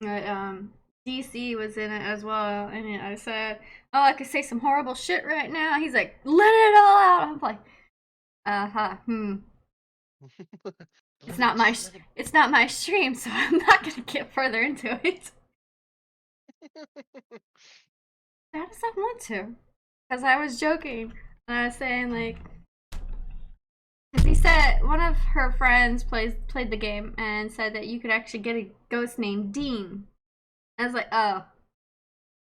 But, DC was in it as well, and I said, "Oh, I could say some horrible shit right now." He's like, "Let it all out." I'm like, "Hmm." Let it just let it. It's not my stream, so I'm not gonna get further into it. How does I want to? Because I was joking, and I was saying like, because he said one of her friends played the game and said that you could actually get a ghost named Dean. I was like, oh,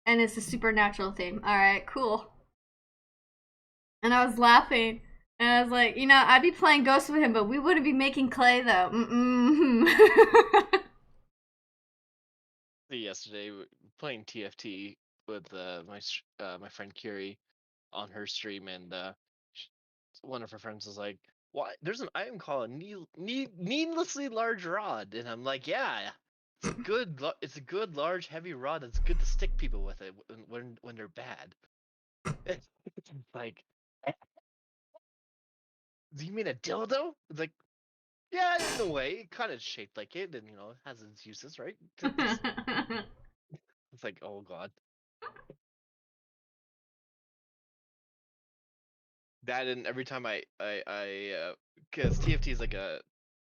and it's a supernatural theme. All right, cool. And I was laughing, and I was like, I'd be playing ghosts with him, but we wouldn't be making clay though. Yesterday, playing TFT with my friend Kiri on her stream, and one of her friends was like, "Why? There's an item called a needlessly large rod," and I'm like, "Yeah, it's good. It's a good, large, heavy rod. It's good to stick people with it when they're bad." It's like, do you mean a dildo? It's like, yeah, in a way, it kind of shaped like it, and it has its uses, right? It's like, oh god, that and every time because TFT is like a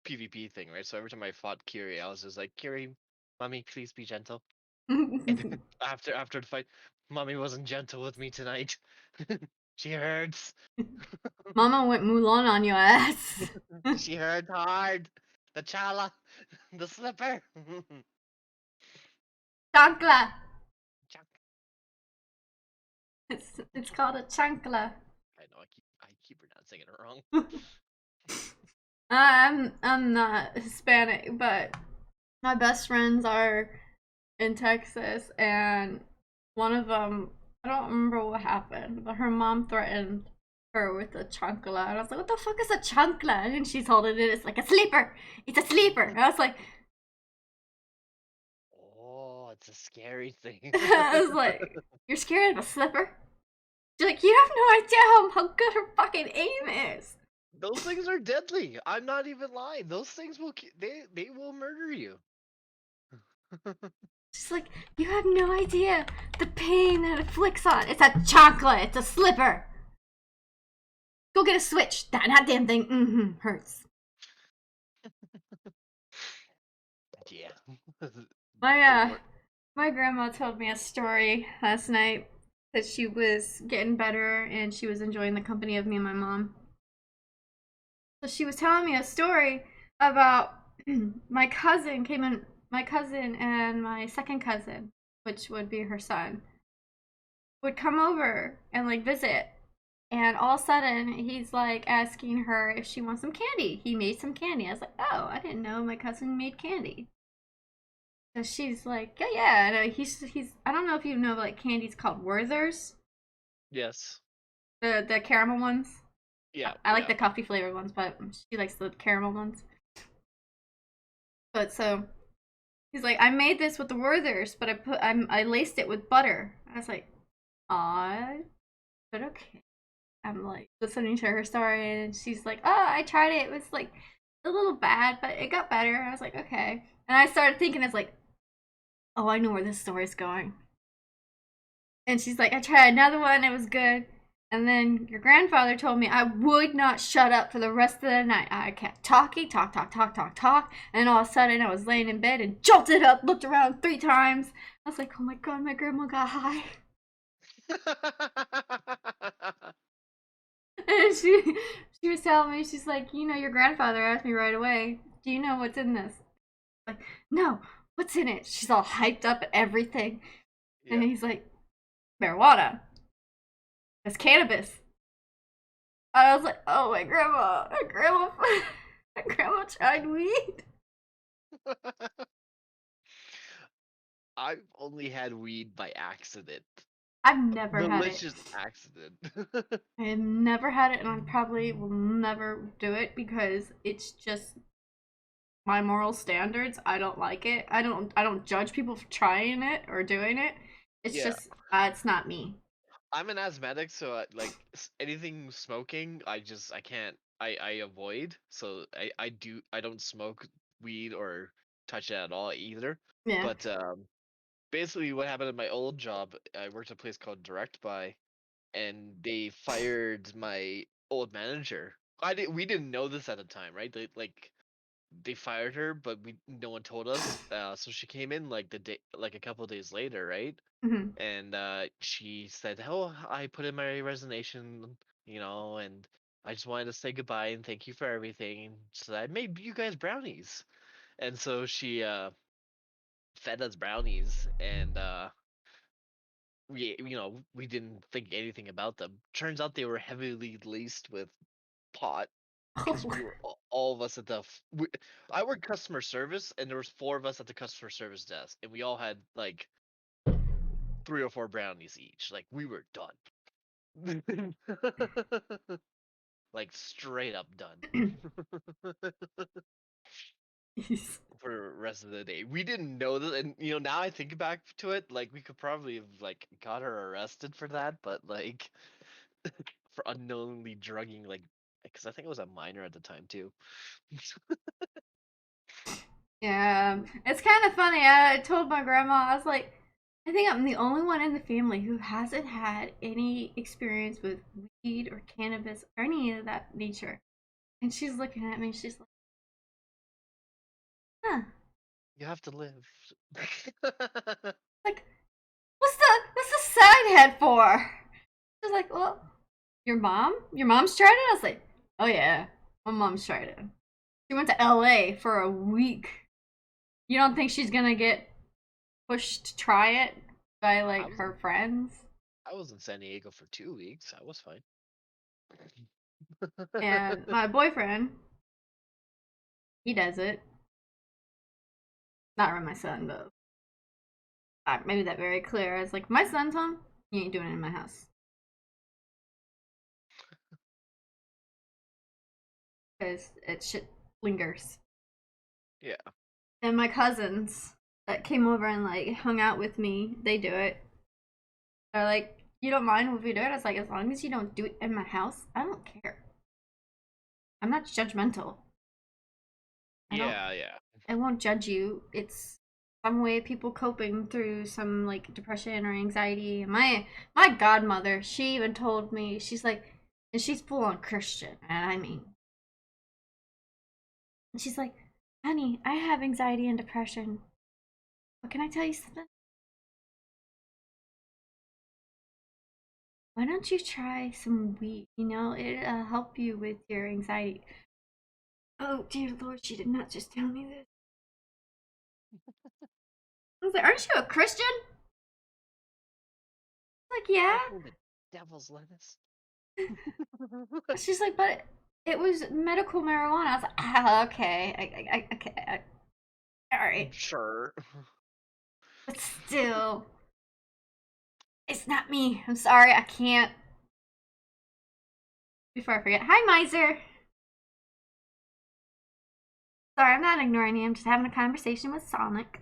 PvP thing, right? So every time I fought Kiri, I was just like, Kiri, mommy, please be gentle. And then after the fight, mommy wasn't gentle with me tonight. She hurts. Mama went Mulan on your ass. She hurt hard. The chala, the slipper. Chancla. Chuck. It's called a chancla. I know I keep pronouncing it wrong. I'm not Hispanic, but my best friends are in Texas, and one of them, I don't remember what happened, but her mom threatened her with a chancla, and I was like, "What the fuck is a chancla?" And she's holding it. It's like a sleeper. It's a sleeper. And I was like, Oh, it's a scary thing. I was like, "You're scared of a slipper?" She's like, "You have no idea how good her fucking aim is." Those things are deadly. I'm not even lying. Those things they will murder you. She's like, "You have no idea the pain that it flicks on. It's a chocolate. It's a slipper. Go get a switch. That damn thing hurts." Yeah. My The war. my grandma told me a story last night that she was getting better and she was enjoying the company of me and my mom. So she was telling me a story about my cousin and my second cousin, which would be her son, would come over and like visit. And all of a sudden, he's like asking her if she wants some candy. He made some candy. I was like, oh, I didn't know my cousin made candy. So she's like, yeah, yeah. And he's. I don't know if you know like candies called Werther's, Yes. the caramel ones. Yeah. I like Yeah. the coffee flavored ones, but she likes the caramel ones. But so he's like, I made this with the Werther's, but I laced it with butter. I was like, odd, but okay. I'm like listening to her story, and she's like, "Oh, I tried it. It was like a little bad, but it got better." I was like, "Okay." And I started thinking, it's like, "Oh, I know where this story's going." And she's like, "I tried another one. It was good." And then your grandfather told me I would not shut up for the rest of the night. I kept talking, talk, talk, talk, talk, talk. And all of a sudden, I was laying in bed and jolted up, looked around 3 times. I was like, "Oh my god, my grandma got high." And she was telling me, she's like, your grandfather asked me right away, "Do you know what's in this?" Like, "No, what's in it?" She's all hyped up and everything. And Yeah. he's like, "Marijuana. It's cannabis." And I was like, "Oh, my grandma tried weed." I've only had weed by accident. I've A never had it. malicious accident. I have never had it, and I probably will never do it because it's just my moral standards. I don't like it. I don't judge people for trying it or doing it. It's Yeah. just it's not me. I'm an asthmatic, so like anything smoking, I can't I avoid. So I don't smoke weed or touch it at all either. Yeah. But basically, what happened at my old job, I worked at a place called Direct Buy, and they fired my old manager. We didn't know this at the time, right? They fired her, but we no one told us. So she came in like the day, like a couple of days later, right? Hmm. And she said, "Oh, I put in my resignation, and I just wanted to say goodbye and thank you for everything." So I made you guys brownies, and so she fed us brownies, and we didn't think anything about them. Turns out they were heavily laced with pot because Oh. we were all of us at I worked customer service, and there was four of us at the customer service desk, and we all had like 3 or 4 brownies each. Like we were done. Like straight up done for the rest of the day. We didn't know that, and now I think back to it, like we could probably have like got her arrested for that, but like for unknowingly drugging, like, because I think it was a minor at the time too. Yeah, it's kind of funny. I told my grandma, I was like, I think I'm the only one in the family who hasn't had any experience with weed or cannabis or any of that nature. And she's looking at me, she's like, huh. You have to live. Like, what's the side head for? She's like, well, your mom? Your mom's tried it? I was like, oh yeah, my mom's tried it. She went to LA for a week. You don't think she's gonna get pushed to try it by I like was her in friends? I was in San Diego for 2 weeks. I was fine. And my boyfriend, he does it. Not around my son, though. I made that very clear. I was like, my son's home. You ain't doing it in my house because it shit lingers. Yeah. And my cousins that came over and like hung out with me, they do it. They're like, you don't mind if we do it? I was like, as long as you don't do it in my house, I don't care. I'm not judgmental. I don't. Yeah, yeah. I won't judge you. It's some way of people coping through some like depression or anxiety. My godmother, she even told me, she's like, and she's full on Christian, and I mean, she's like, honey, I have anxiety and depression. But can I tell you something? Why don't you try some weed? It'll help you with your anxiety. Oh dear Lord, she did not just tell me this. I was like, aren't you a Christian? Like, yeah. Welcome to Devil's Lettuce. She's like, but it was medical marijuana. I was like, ah, okay, okay, all right, Sure. but still, it's not me. I'm sorry, I can't. Before I forget, hi, Miser. Sorry, I'm not ignoring you. I'm just having a conversation with Sonic.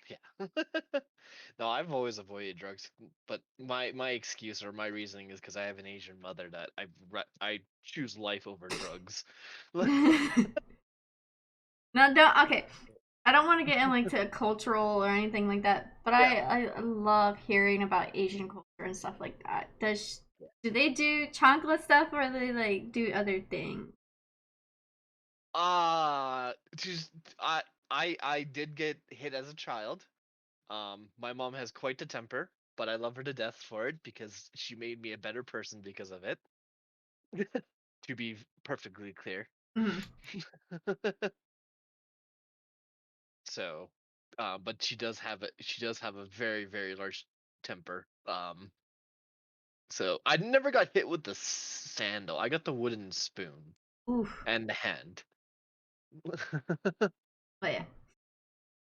Yeah. No, I've always avoided drugs, but my excuse or my reasoning is because I have an Asian mother that I choose life over drugs. No, don't. Okay, I don't want to get in like to cultural or anything like that, but Yeah. I love hearing about Asian culture and stuff like that. Yeah. Do they do chancla stuff or do they like do other things? Just I did get hit as a child. My mom has quite a temper, but I love her to death for it because she made me a better person because of it. To be perfectly clear. Mm-hmm. So, but she does have a very very large temper. So I never got hit with the sandal. I got the wooden spoon Oof. and the hand. But yeah.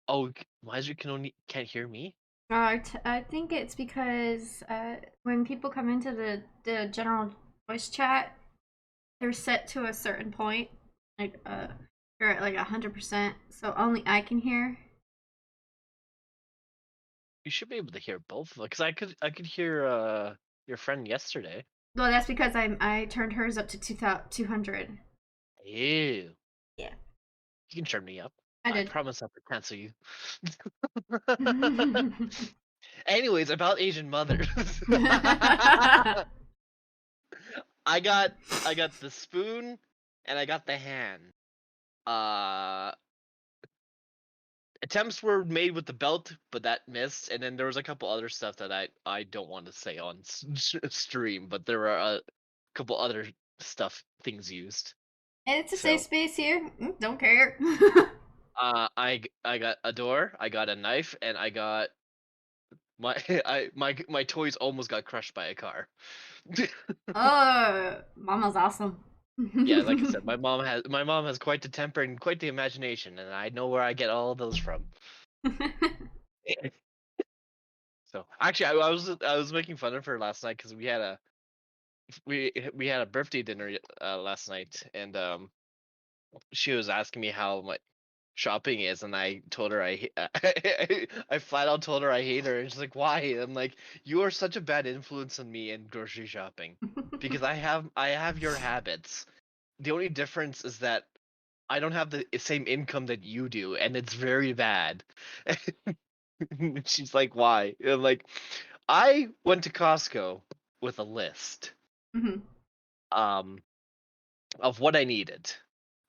Oh, Wiser can't hear me. I think it's because when people come into the general voice chat, they're set to a certain point, like they're at like 100%, so only I can hear. You should be able to hear both, because I could hear your friend yesterday. Well, that's because I turned hers up to 200. Ew. Yeah, You can turn me up. I I did. promise not to cancel you. Anyways, about Asian mothers. I got I got the spoon and I got the hand. Uh Attempts were made with the belt, but that missed. And then there was a couple other stuff that I don't want to say on stream, but there were a couple other stuff things used. It's a safe So space here. Don't care. I got a door, I got a knife, and I got my my toys almost got crushed by a car. Oh, Mama's awesome. Yeah, like I said, my mom has quite the temper and quite the imagination, and I know where I get all of those from. So actually, I was making fun of her last night because we had a birthday dinner last night, and she was asking me how my shopping is, and I told her I flat out told her I hate her, and she's like, "Why?" And I'm like, "You are such a bad influence on me in grocery shopping, because I have your habits. The only difference is that I don't have the same income that you do, and it's very bad." She's like, "Why?" And I'm like, I went to Costco with a list Mhm. um of what I needed.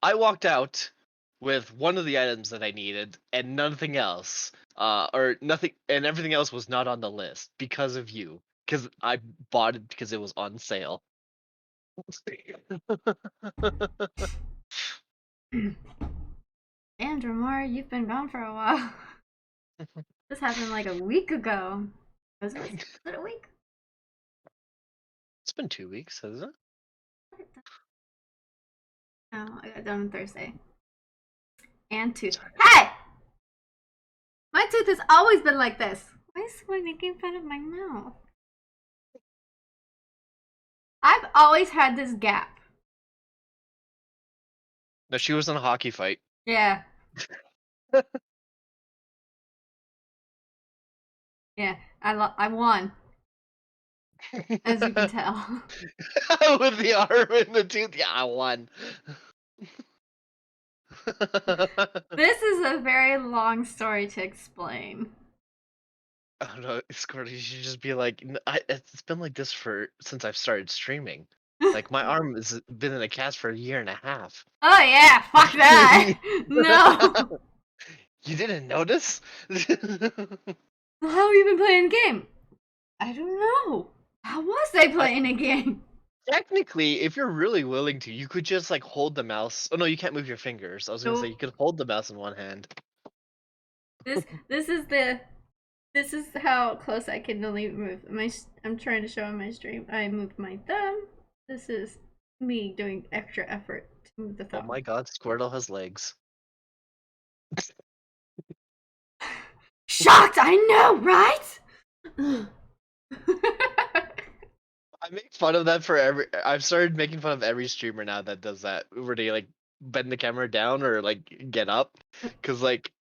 I walked out with one of the items that I needed and nothing else. Or nothing, and everything else was not on the list because of you. Because I bought it because it was on sale. Andrew Moore, you've been gone for a while. This happened like a week ago. Was it a week? It's been 2 weeks, hasn't No, I got done on Thursday. And tooth. it? Hey! My tooth has always been like this. Why is someone making fun of my mouth? I've always had this gap. No, she was in a hockey fight. Yeah. Yeah. I won, as you can tell. With the arm and the tooth. Yeah, I won. This is a very long story to explain. I don't know, Squirtle, you should just be like, It's been like this for since I've started streaming. Like my arm has been in a cast for a year and a half." Oh yeah, fuck that. No. You didn't notice? How have you been playing a game? I don't know. How was I I, playing a game? technically, if you're really willing to, you could just like hold the mouse. Oh no, you can't move your fingers. I was gonna say Nope. you could hold the mouse in one hand. This is the this is how close I can only move. I'm trying to show on my stream. I moved my thumb. This is me doing extra effort to move the Oh thumb. my god, Squirtle has legs. Shocked, I know, right? I make fun of that for every. I've started making fun of every streamer now that does that, where they like bend the camera down or like get up, because like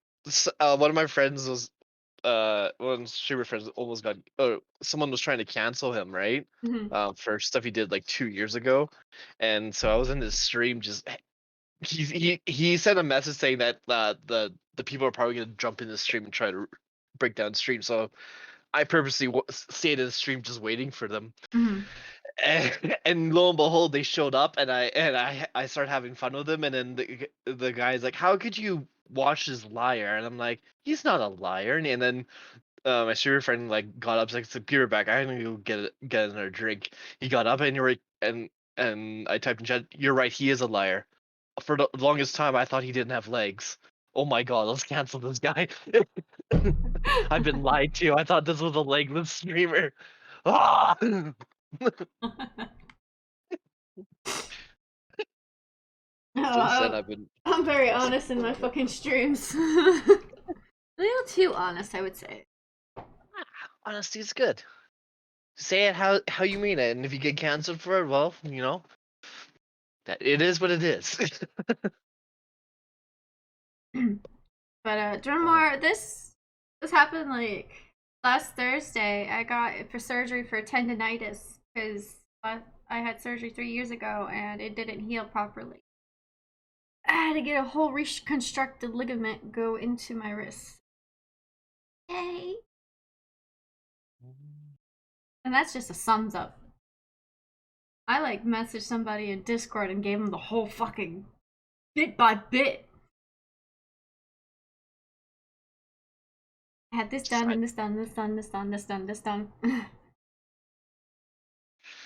one of my friends was one streamer friends almost got. Oh, someone was trying to cancel him, right? Mhm, For stuff he did like 2 years ago, and so I was in this stream just. He sent a message saying that the people are probably gonna jump in the stream and try to break down stream. So I purposely stayed in the stream just waiting for them. mhm. And lo and behold, they showed up, and I started having fun with them, and then the guy's like, "How could you watch this liar?" And I'm like, "He's not a liar." And then my super friend like got up, like, "Said, Peter back. I had to go get another drink." He got up, and you're right, and I typed in chat, "You're right. He is a liar. For the longest time, I thought he didn't have legs. Oh my god, let's cancel this guy." I've been lied to. I thought this was a legless streamer. Ah! Since then, Oh, I've been I'm very mostly honest in my trolling it. fucking streams. A little too honest, I would say. Honesty is good. Say it how you mean it, and if you get canceled for it, well, that it is what it is. But Oh, Drumar, this happened like Last Thursday, I got for surgery for tendonitis because I had surgery 3 years ago and it didn't heal properly. I had to get a whole reconstructed ligament go into my wrist. Yay! And that's just a sums up. I like messaged somebody in Discord and gave them the whole fucking bit by bit. I had this done I, and this done, this done, this done, this done, this done.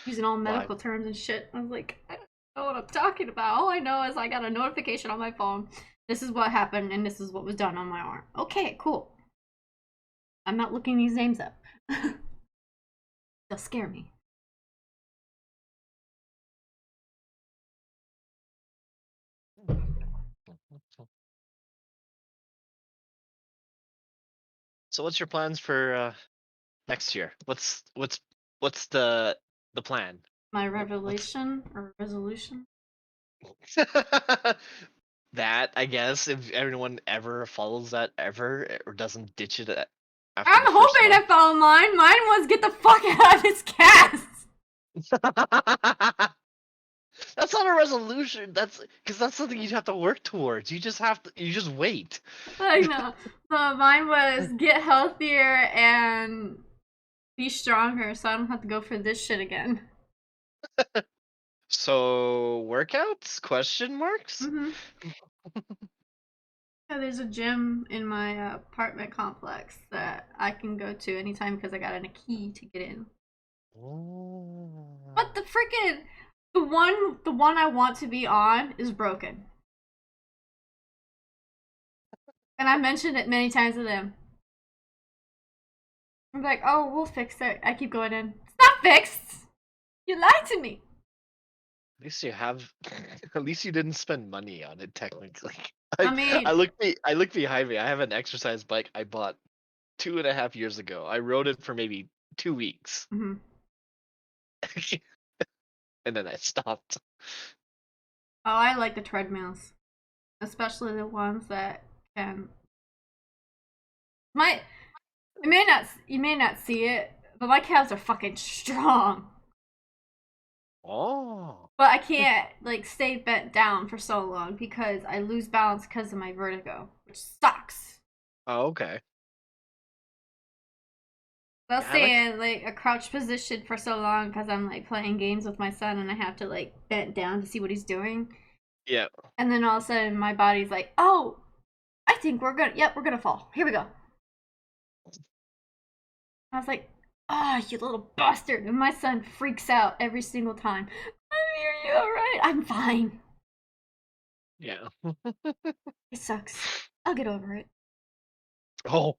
Using all well, medical terms and shit. I was like, I don't know what I'm talking about. All I know is I got a notification on my phone. This is what happened and this is what was done on my arm. Okay, cool. I'm not looking these names up. They'll scare me. so what's your plans for next year? What's the plan? My What's revelation or resolution. that? I guess if everyone ever follows that ever or doesn't ditch it after I'm the first hoping month. I found mine. Mine was get the fuck out of this cast. That's not a resolution. That's because that's something you'd have to work towards. You just have to. You just wait. I know. So mine was get healthier and be stronger so I don't have to go for this shit again. So workouts? Question marks? Mm-hmm. Yeah, there's a gym in my apartment complex that I can go to anytime because I got a key to get in. Oh. But the freaking the one I want to be on is broken. And I mentioned it many times to them. I'm like, oh, we'll fix it. I keep going in. It's not fixed. You lied to me. At least you have. At least you didn't spend money on it. Technically, I I I mean, look be I look behind me. I have an exercise bike I bought 2.5 years ago. I rode it for maybe 2 weeks, mhm. and then I stopped. Oh, I like the treadmills, especially the ones that can. My you may not see it, but my calves are fucking strong. Oh. But I can't like stay bent down for so long because I lose balance because of my vertigo, which sucks. Oh, okay. I'll Yeah, I like. stay in like a crouch position for so long because I'm like playing games with my son and I have to like bend down to see what he's doing. Yeah. And then all of a sudden my body's like, oh, I think we're gonna fall. Here we go. I was like, oh, you little bastard. And my son freaks out every single time. Are you alright? I'm fine. Yeah. It sucks. I'll get over it. Oh,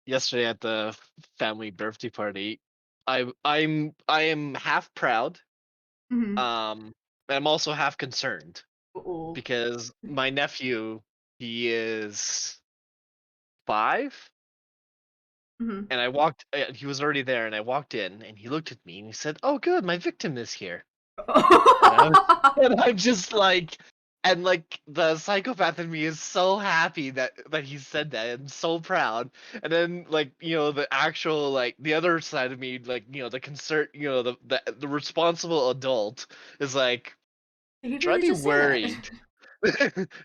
yesterday at the family birthday party, I am half proud. Mm-hmm. And I'm also half concerned Oh. because my nephew, he is 5, Mm-hmm. and he was already there, and I walked in, and he looked at me and he said, "Oh, good, my victim is here." And I'm just like, and like the psychopath in me is so happy that he said that and so proud. And then like the actual like the other side of me, like the concern, the responsible adult is like, Did he should I really be just say that? worried?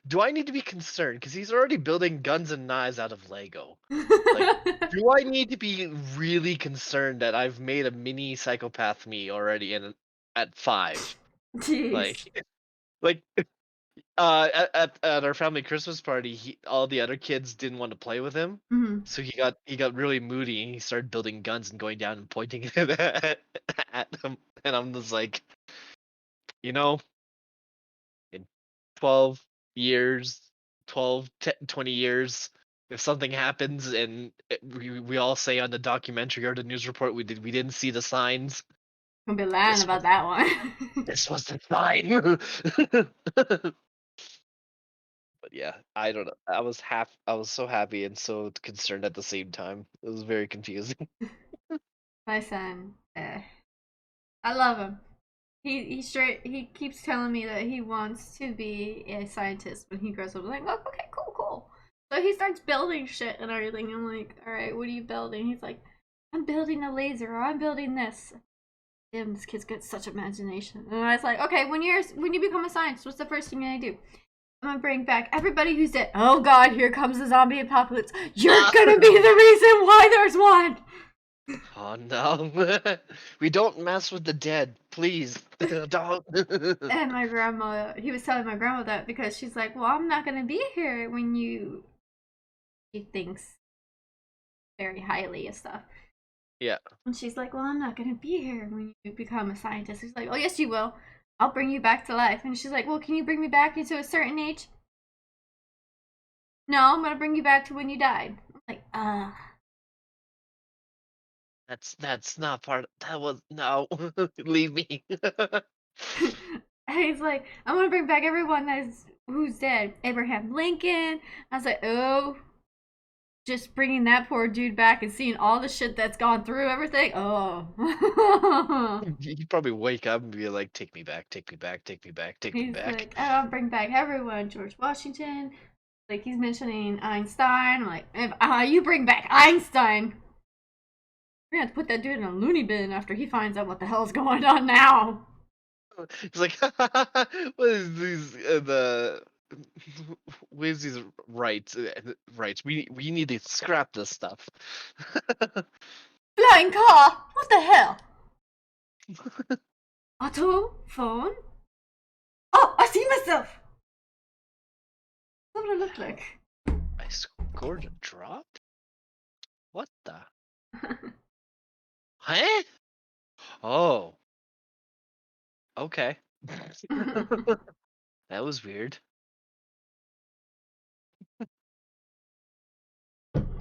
Do I need to be concerned? Because he's already building guns and knives out of Lego. Like, do I need to be really concerned that I've made a mini psychopath me already at 5? Jeez. Like, like at our family Christmas party, all the other kids didn't want to play with him, Mm-hmm. so he got really moody and he started building guns and going down and pointing it at them. And I'm just like, you know, in 12 years, 20 years, if something happens and we all say on the documentary or the news report we didn't see the signs, I'm gonna be lying this about was that one. this was the sign. But yeah, I don't know. I was so happy and so concerned at the same time. It was very confusing. My son, I love him. He keeps telling me that he wants to be a scientist when he grows up. I'm like, oh, okay, cool, cool. So he starts building shit and everything. I'm like, all right, what are you building? He's like, I'm building a laser, or I'm building this. Damn, this kid's got such imagination. And I was like, okay, when you become a scientist, what's the first thing you're gonna do? I'm gonna bring back everybody who's dead. Oh god, here comes the zombie apocalypse. You're gonna be the reason why there's one. Oh no. We don't mess with the dead, please. Don't. And my grandma, he was telling my grandma that because she's like, well, I'm not gonna be here when you. She thinks very highly of stuff. Yeah. And she's like, well, I'm not gonna be here when you become a scientist. He's like, oh, yes, you will. I'll bring you back to life. And she's like, well, can you bring me back into a certain age? No, I'm gonna bring you back to when you died. I'm like, That's not part of, that was no. Leave me. he's like, I'm gonna bring back everyone who's dead. Abraham Lincoln. I was like, oh, just bringing that poor dude back and seeing all the shit that's gone through everything. Oh. You'd probably wake up and be like, take me back, take me back, take me back, take me He's back. like, I'll bring back everyone. George Washington. Like, he's mentioning Einstein. I'm like, if you bring back Einstein, we're gonna have to put that dude in a loony bin after he finds out what the hell's going on now. It's like, what is these what is these rights? Rights. We need to scrap this stuff. Flying car? What the hell? Auto? Phone? Oh, I see myself! What would I look like? I scored a drop. What the? Huh? Oh. Okay. That was weird.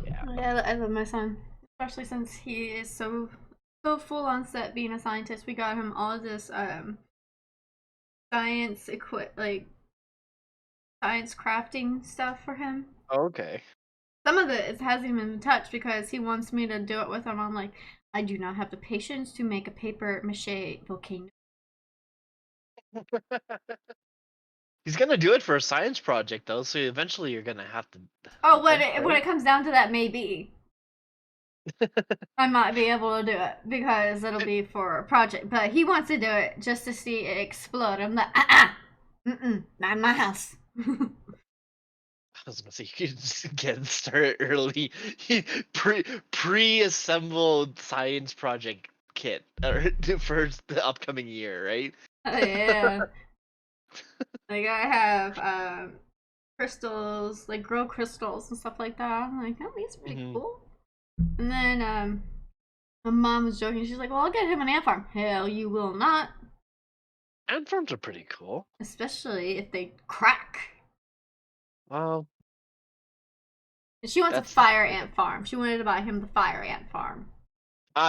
Yeah. Yeah, I love my son. Especially since he is so full on set being a scientist. We got him all this science like science crafting stuff for him. Okay. Some of it hasn't even been touched because he wants me to do it with him. I'm like, I do not have the patience to make a paper mache volcano. He's gonna do it for a science project though, so eventually you're gonna have to Oh, help him, when right? it comes down to that, maybe I might be able to do it because it'll be for a project. But he wants to do it just to see it explode. I'm like, not in my house. I was gonna say you could just get started early. Pre-assembled science project kit for the upcoming year, right? Oh, yeah, like I have crystals, like grow crystals and stuff like that. I'm like, oh, these are pretty Hmm. cool. And then my mom was joking. She's like, "Well, I'll get him an ant farm." Hell, you will not, Ant farms are pretty cool. especially if they crack. Well, And she wants a that's fire ant farm. She wanted to buy him the fire ant farm.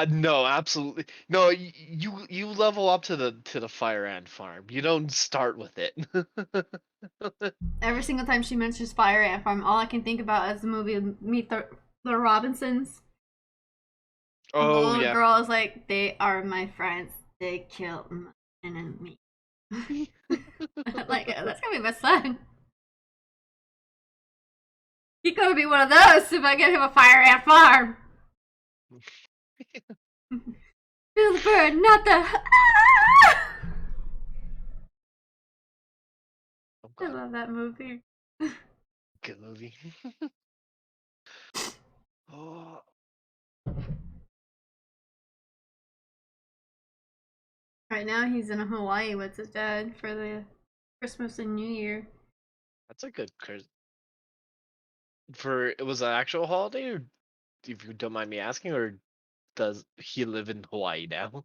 no, absolutely no. You level up to the fire ant farm. You don't start with it. Every single time she mentions fire ant farm, all I can think about is the movie Meet the Robinsons. And the Oh little yeah. girl is like, "They are my friends. They killed my enemy." Like, that's gonna be my son. He gonna be one of those if I get him a fire ant farm. Feel the burn, not the. Oh I god, love that movie. good movie. Oh, Right now, he's in Hawaii with his dad for the Christmas and New Year. that's a good for it was an actual holiday, or if you don't mind me asking, or does he live in Hawaii now?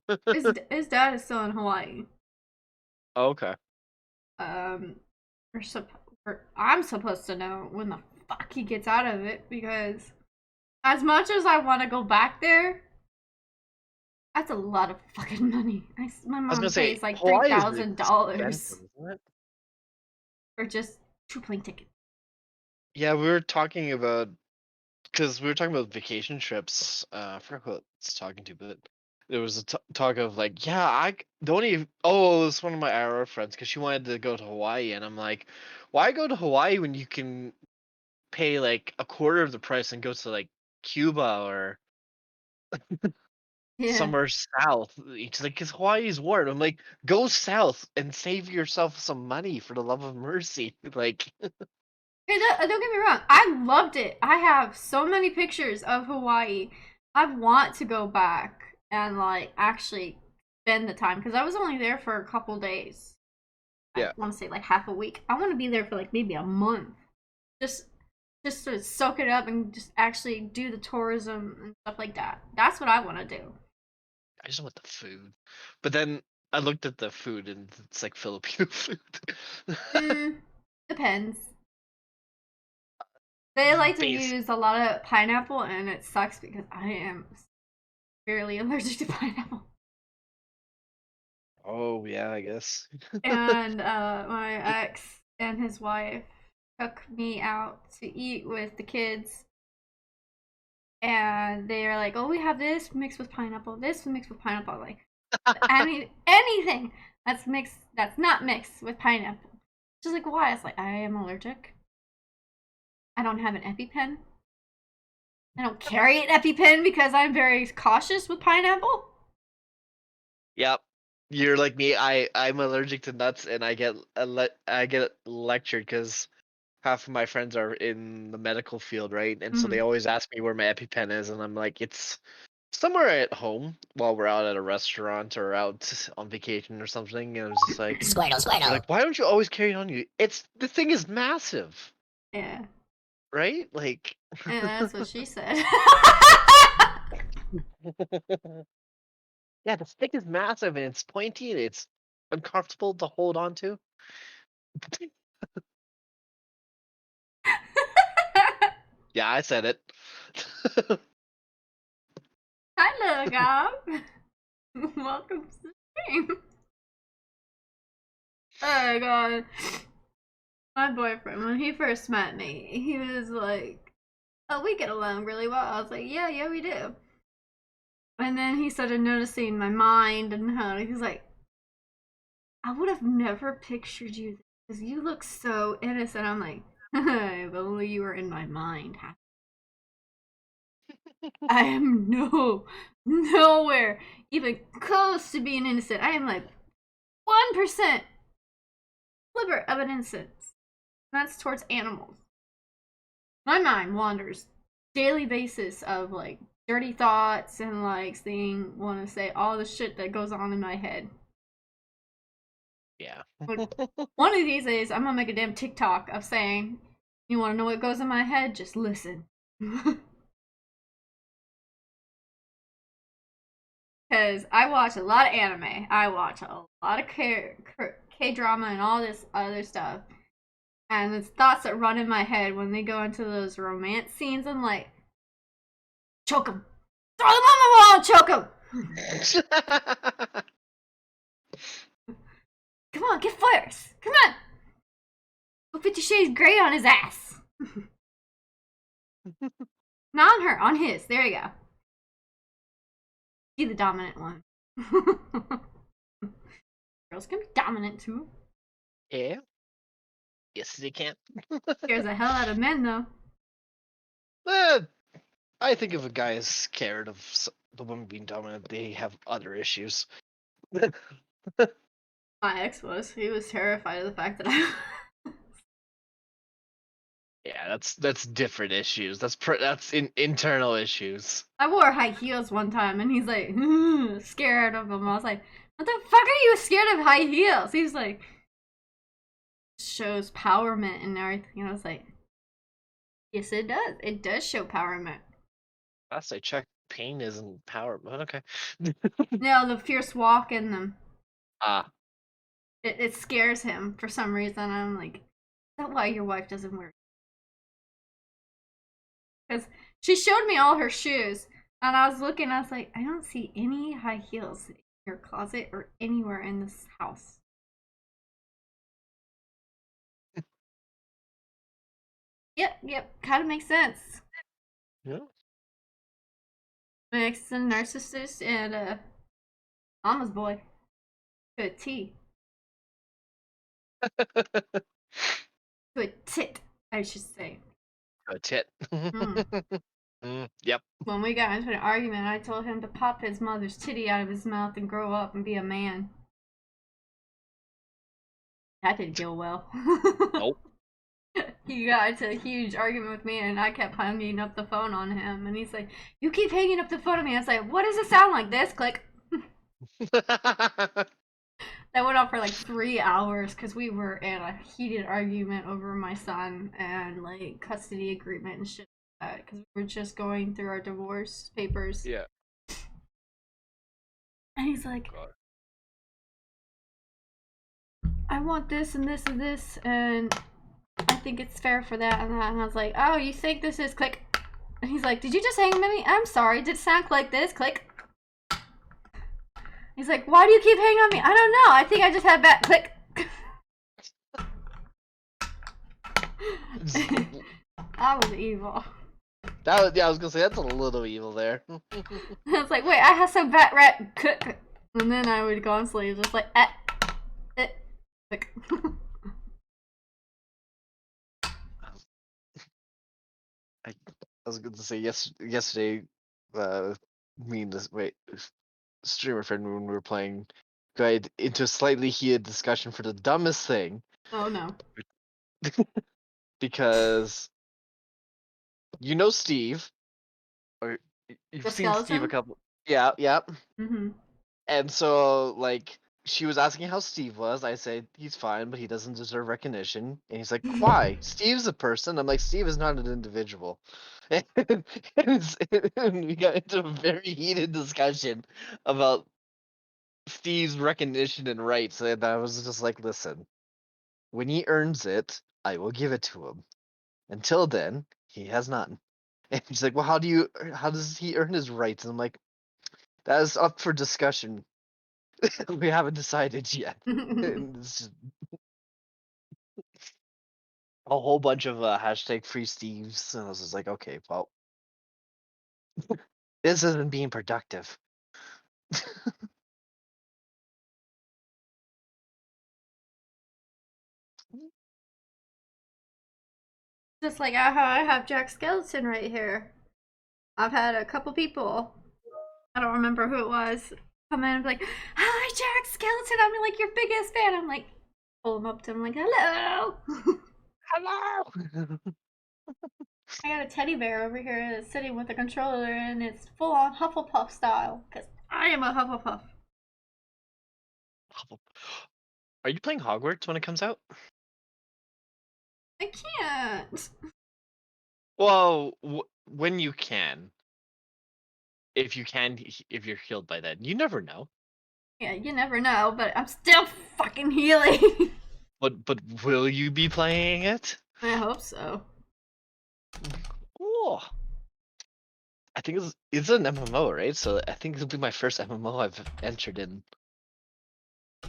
His dad is still in Hawaii. Oh, okay. Um, we're I'm supposed to know when the fuck he gets out of it because as much as I want to go back there, that's a lot of fucking money. My I was gonna mom say pays like three Hawaii is thousand expensive, dollars isn't it? for just two plane tickets. Yeah, we were talking about because we were talking about vacation trips. I forgot who I was talking to, but there was a talk of like, yeah, don't even. Oh, it was one of my IRL friends because she wanted to go to Hawaii, and I'm like, why go to Hawaii when you can pay like a quarter of the price and go to like Cuba or Yeah. somewhere south. It's like, because Hawaii is warm. I'm like, go south and save yourself some money for the love of mercy. Like, Hey, don't get me wrong. I loved it. I have so many pictures of Hawaii. I want to go back and like actually spend the time because I was only there for a couple days. I yeah, want to say like half a week. I want to be there for like maybe a month. Just just to soak it up and just actually do the tourism and stuff like that. That's what I want to do. I just want the food. But then I looked at the food and it's like Filipino food. Mm, depends. They like to Base. use a lot of pineapple, and it sucks because I am severely allergic to pineapple. Oh yeah, I guess. And my ex and his wife took me out to eat with the kids, and they are like, "Oh, we have this mixed with pineapple. This mixed with pineapple." Like, anything that's not mixed with pineapple. She's like, "Why?" It's like, I am allergic. I don't have an EpiPen. I don't carry an EpiPen because I'm very cautious with pineapple. Yep. You're like me. I'm allergic to nuts, and I get lectured because half of my friends are in the medical field, right? And so they Mm-hmm. always ask me where my EpiPen is, and I'm like, it's somewhere at home while we're out at a restaurant or out on vacation or something. And I was just like, Squirtle, they're Squirtle. like, why don't you always carry it on you? It's the thing is massive, Yeah, right? Like, and that's what she said. yeah, the stick is massive and it's pointy and it's uncomfortable to hold on to. Yeah, I said it. Hi, Lugab. Welcome to the stream. Oh god. My boyfriend, when he first met me, he was like, "Oh, we get along really well." I was like, "Yeah, yeah, we do." And then he started noticing my mind and how he's like, "I would have never pictured you because you look so innocent." I'm like, "If only you were in my mind." I am nowhere even close to being innocent. I am like 1% sliver of an innocence. That's towards animals. My mind wanders daily basis of like dirty thoughts and like saying want to say all the shit that goes on in my head. Yeah. Like one of these days I'm gonna make a damn TikTok of saying, "You want to know what goes in my head? Just listen." Because I watch a lot of anime. I watch a lot of K drama and all this other stuff. And it's thoughts that run in my head when they go into those romance scenes. I'm like, choke him. Throw them on the wall and choke him. Come on, get first. Come on. Go 50 Shades Grey on his ass. Not on her, on his. There you go. Be the dominant one. Girls can be dominant too. Yeah. Yes, they can. Scares the hell out of men though. Eh, I think if a guy is scared of the woman being dominant, they have other issues. My ex was. He was terrified of the fact that I Yeah, that's different issues. That's internal issues. I wore high heels one time, and he's like, scared of them. I was like, what the fuck are you scared of high heels? He's like, shows powerment and everything. And I was like, yes, it does. It does show powerment. Last I checked, pain isn't power, but okay. No, the fierce walk in them. Ah, It scares him for some reason. I'm like, is that why your wife doesn't wear? Because she showed me all her shoes, and I was looking. I was like, I don't see any high heels in your closet or anywhere in this house. Yep, yep, kind of makes sense. yeah. Makes a narcissist and a mama's boy to a T, to a tit, I should say. A tit. Mm. Yep. When we got into an argument, I told him to pop his mother's titty out of his mouth and grow up and be a man. That didn't go well. Nope. He got into a huge argument with me, and I kept hanging up the phone on him. And he's like, "You keep hanging up the phone on me." I was like, "What does it sound like? This click." That went on for like 3 hours because we were in a heated argument over my son and like custody agreement and shit like that because we were just going through our divorce papers. Yeah. And he's like, God. "I want this and this and this, and I think it's fair for that and that." And I was like, "Oh, you think this is click?" And he's like, "Did you just hang me? I'm sorry. Did it sound like this? Click." He's like, "Why do you keep hanging on me?" "I don't know. I think I just had bad click." I was evil. That was, yeah, I was gonna say that's a little evil there. I was like, "Wait, I have some bad rat click," and then I would constantly just like, click. I was going to say yesterday, me and this streamer friend when we were playing got into a slightly heated discussion for the dumbest thing Oh no. because you know Steve, or you've The seen Steve a skeleton? couple. Yeah, yeah. Mm-hmm. And so like she was asking how Steve was. I said he's fine, but he doesn't deserve recognition. And he's like, "Why? Steve's a person." I'm like, "Steve is not an individual." And, and we got into a very heated discussion about Steve's recognition and rights, and I was just like, "Listen, when he earns it, I will give it to him. Until then, he has none." And he's like, "Well, how does he earn his rights?" And I'm like, "That is up for discussion. We haven't decided yet." And it's just a whole bunch of hashtag free Steves, and I was just like, "Okay, well, this isn't being productive." Just like how I have Jack Skeleton right here. I've had a couple people, I don't remember who it was, come in and be like, "Hi, Jack Skeleton. I'm like your biggest fan." I'm like, pull him up to him, like, "Hello." Hello. I got a teddy bear over here that's sitting with a controller, and it's full on Hufflepuff style because I am a Hufflepuff. Are you playing Hogwarts when it comes out? I can't. Well, when you can, if you can, if you're healed by that, you never know. Yeah, you never know, but I'm still fucking healing. But will you be playing it? I hope so. Oh, I think it's an MMO, right? So I think it'll be my first MMO I've entered in I,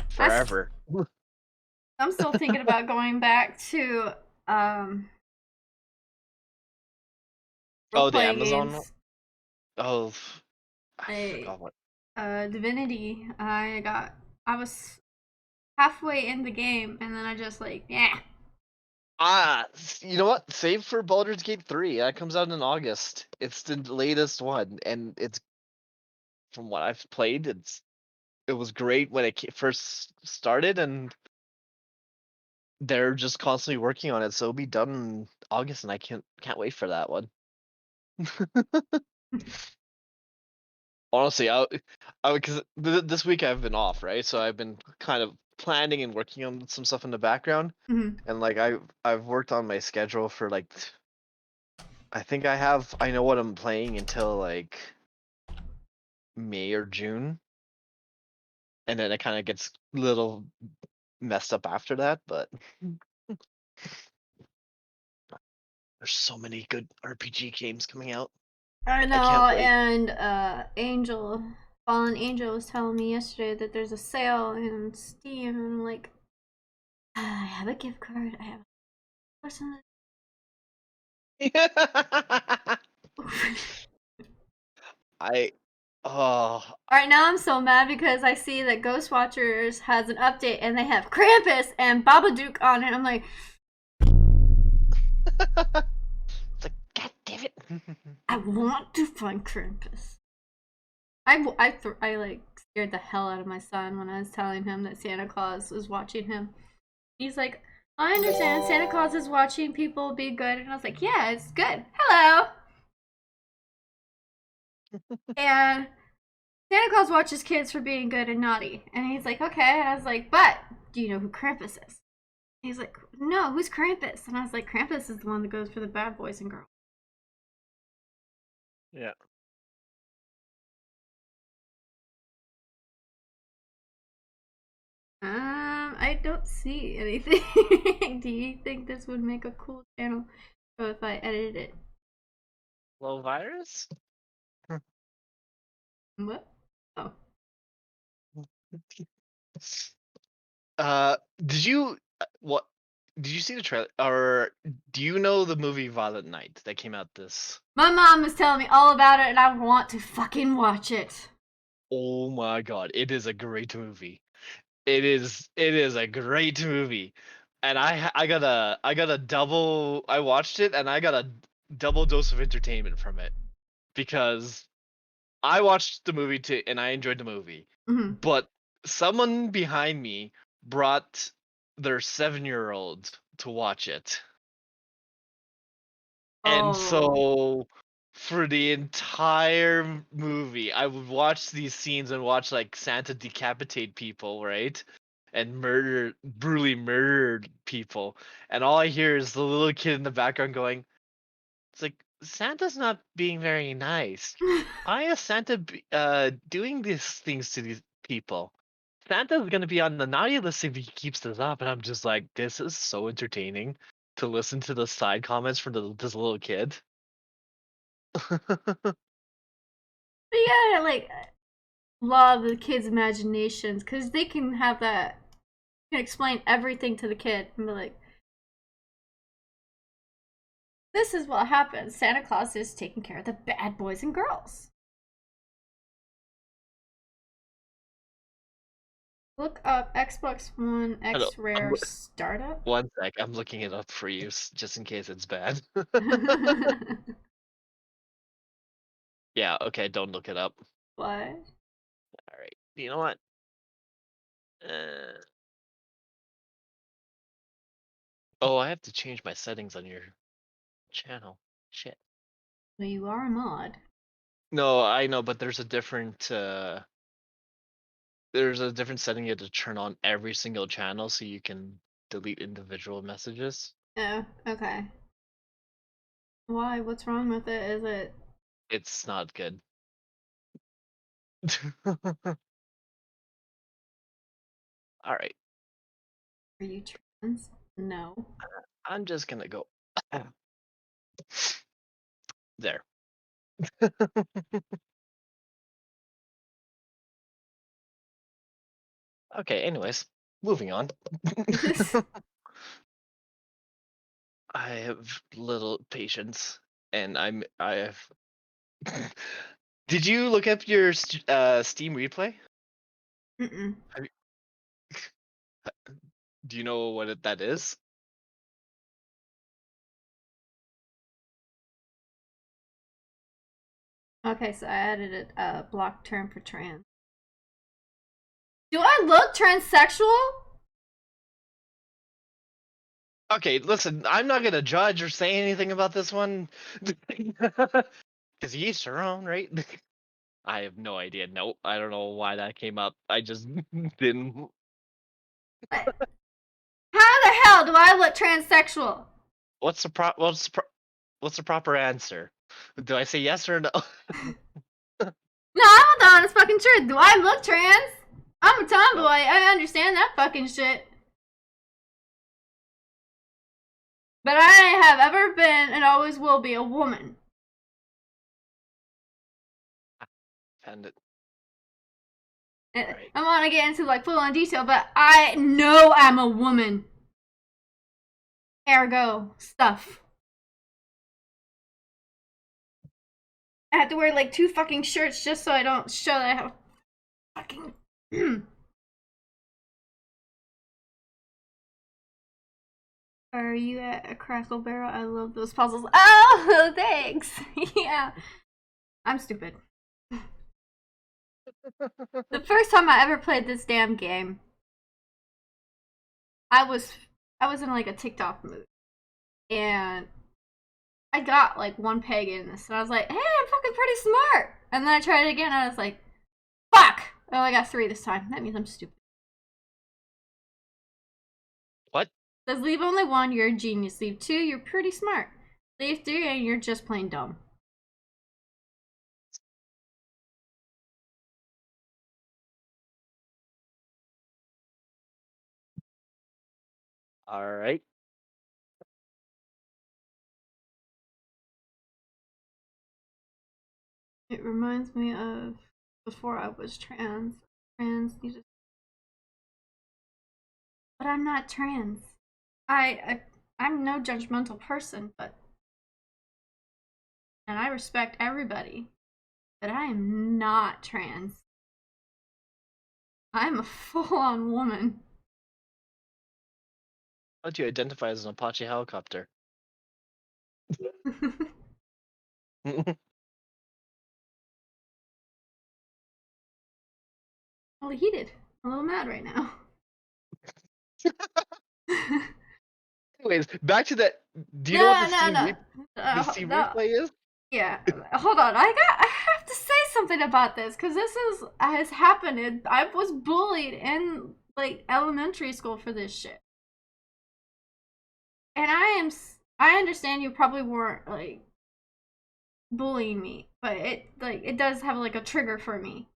forever. I'm still thinking about going back to um role Oh, the playing Amazon one? games. Oh, I A forgot what. Divinity. I was halfway in the game, and then I just like, yeah. You know what? Save for Baldur's Gate 3. That comes out in August. It's the latest one, and it's from what I've played, it was great when it first started, and they're just constantly working on it. So it'll be done in August, and I can't wait for that one. Honestly, I because this week I've been off, right? So I've been kind of planning and working on some stuff in the background, Mhm. and like I've worked on my schedule for like I know what I'm playing until like May or June, and then it kind of gets a little messed up after that. But there's so many good RPG games coming out. I I can't know, wait. and Fallen Angel was telling me yesterday that there's a sale in Steam, and I'm like, "Ah, I have a gift card. I have a person." I oh Right now, I'm so mad because I see that Ghost Watchers has an update, and they have Krampus and Babadook on it. I'm like, God damn it. I want to find Krampus. I like scared the hell out of my son when I was telling him that Santa Claus was watching him. He's like, I understand Santa Claus is watching people be good, and I was like, yeah, it's good. Hello. And Santa Claus watches kids for being good and naughty, and he's like, okay. And I was like, but do you know who Krampus is? He's like, no, who's Krampus? And I was like, Krampus is the one that goes for the bad boys and girls. Yeah. I don't see anything. Do you think this would make a cool channel? So if I edited it, Low virus? what? Oh, Did you what? Did you see the trailer, or do you know the movie Violent Night that came out this? my mom was telling me all about it, and I want to fucking watch it. Oh my god, it is a great movie. It is a great movie. And I got a double I watched it and I got a double dose of entertainment from it because I watched the movie too and I enjoyed the movie. Mm-hmm. But someone behind me brought their 7-year-old to watch it. And Oh. so for the entire movie, I would watch these scenes and watch like Santa decapitate people, right? And brutally murder people. And all I hear is the little kid in the background going, it's like, Santa's not being very nice. Why is Santa doing these things to these people? Santa's gonna be on the naughty list if he keeps this up. And I'm just like, this is so entertaining to listen to the side comments from this little kid. But yeah, like love the kids' imaginations because they can have that. You can explain everything to the kid and be like, "This is what happens. Santa Claus is taking care of the bad boys and girls." Look up Xbox One Hello. X Rare startup. One sec. I'm looking it up for you just in case it's bad. Yeah, okay, don't look it up. What? All right. You know what? Uh, oh, I have to change my settings on your channel. Shit. Well, you are a mod. No, I know, but there's a different setting you have to turn on every single channel so you can delete individual messages. Oh, okay. Why? What's wrong with it? Is it? It's not good. All right. Are you trans? No. I'm just gonna go there. Okay, anyways, moving on. I have little patience, and I have. Did you look up your Steam replay? Mm-mm. Have you- Do you know what that is? Okay, so I added a block term for trans. Do I look transsexual? Okay, listen, I'm not gonna judge or say anything about this one, because each their own, right? I have no idea. Nope, I don't know why that came up. I just didn't. What? How the hell do I look transsexual? What's the what's the proper answer? Do I say yes or no? No, I want the honest fucking truth. Do I look trans? I'm a tomboy. No. I understand that fucking shit. But I have ever been and always will be a woman. Found it. I All right. want to get into like full on detail, but I know I'm a woman. Ergo, stuff. I have to wear like 2 fucking shirts just so I don't show that I have fucking. Are you at a Crackle Barrel? I love those puzzles. Oh, thanks. Yeah, I'm stupid. The first time I ever played this damn game, I was I was in like a TikTok mood, and I got like one peg in this, and I was like, "Hey, I'm fucking pretty smart." And then I tried it again, and I was like, "Fuck!" I only got 3 this time. That means I'm stupid. What? Says leave only 1, you're a genius. Leave 2, you're pretty smart. Leave 3, and you're just plain dumb. All right. It reminds me of before I was trans. Trans, but I'm not trans. I'm no judgmental person, but and I respect everybody, but I am not trans. I'm a full-on woman. How'd you identify as an Apache helicopter? A little heated, a little mad right now. Anyways, back to that. Do you know what No, no, no. The Steam No. replay is? Yeah, hold on. I have to say something about this because this has happened. I was bullied in like elementary school for this shit, and I understand you probably weren't like bullying me, but it does have like a trigger for me.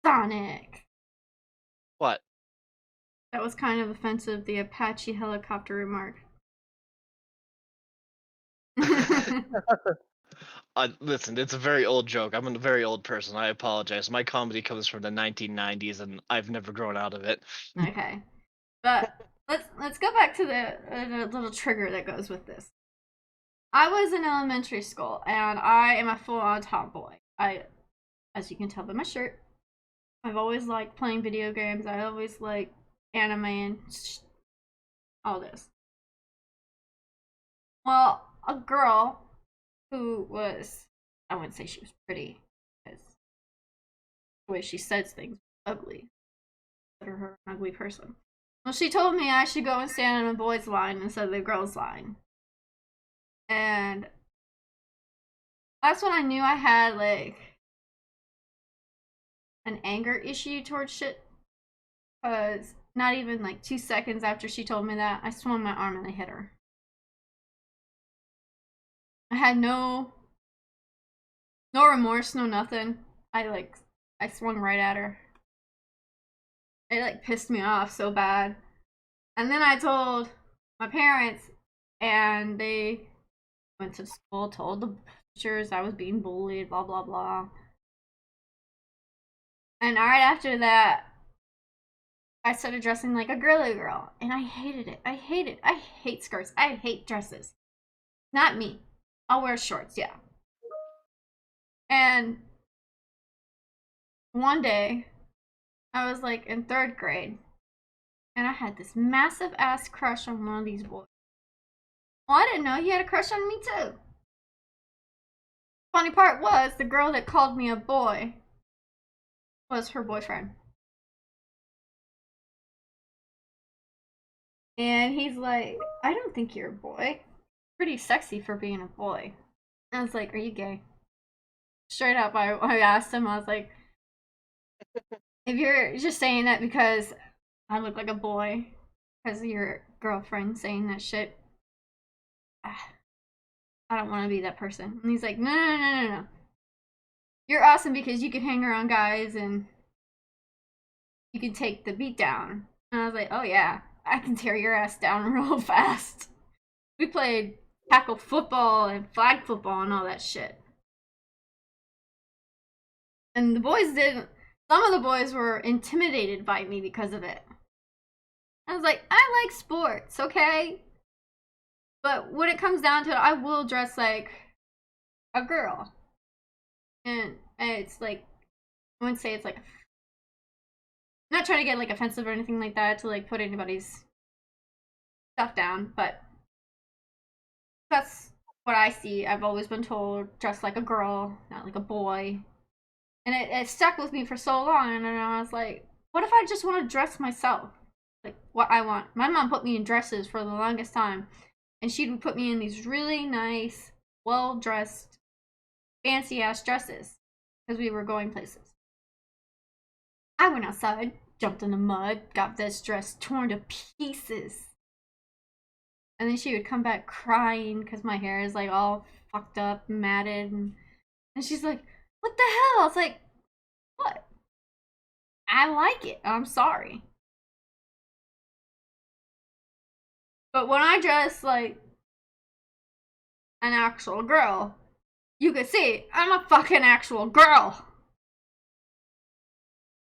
Sonic. What? That was kind of offensive. The Apache helicopter remark. Listen, it's a very old joke. I'm a very old person. I apologize. My comedy comes from the 1990s, and I've never grown out of it. Okay, but let's go back to the little trigger that goes with this. I was in elementary school, and I am a full-on tomboy. As you can tell by my shirt, I've always liked playing video games. I always like anime and all this. Well, a girl who was, I wouldn't say she was pretty, because the way she says things was ugly. Consider her an ugly person. Well, she told me I should go and stand in a boys' line instead of the girls' line. And that's when I knew I had like an anger issue towards shit. Because not even like 2 seconds after she told me that, I swung my arm and I hit her. I had no remorse, no nothing. I swung right at her. It like pissed me off so bad. And then I told my parents, and they went to school, told the teachers I was being bullied, blah blah blah. And right after that, I started dressing like a girly girl, and I hated it. I hate it. I hate skirts. I hate dresses. Not me. I'll wear shorts, yeah. And one day, I was like in 3rd grade, and I had this massive ass crush on one of these boys. Well, I didn't know he had a crush on me too. Funny part was, the girl that called me a boy was her boyfriend. And he's like, I don't think you're a boy. Pretty sexy for being a boy. I was like, are you gay? Straight up, I asked him, I was like, if you're just saying that because I look like a boy, because of your girlfriend saying that shit, I don't want to be that person. And he's like, no, no, no, no, no. You're awesome because you can hang around guys and you can take the beat down. And I was like, oh yeah, I can tear your ass down real fast. We played tackle football and flag football and all that shit. And the boys didn't, some of the boys were intimidated by me because of it. I was like, I like sports, okay? But when it comes down to it, I will dress like a girl. And it's like, I wouldn't say it's like I'm not trying to get like offensive or anything like that to like put anybody's stuff down, but that's what I see. I've always been told dress like a girl, not like a boy. And it stuck with me for so long, and then I was like, what if I just want to dress myself? Like what I want. My mom put me in dresses for the longest time, and she would put me in these really nice, well dressed, fancy ass dresses because we were going places. I went outside, jumped in the mud, got this dress torn to pieces. And then she would come back crying because my hair is like all fucked up, matted, and she's like, "What the hell?" I was like, "What? I like it. I'm sorry." But when I dress like an actual girl, you could see I'm a fucking actual girl.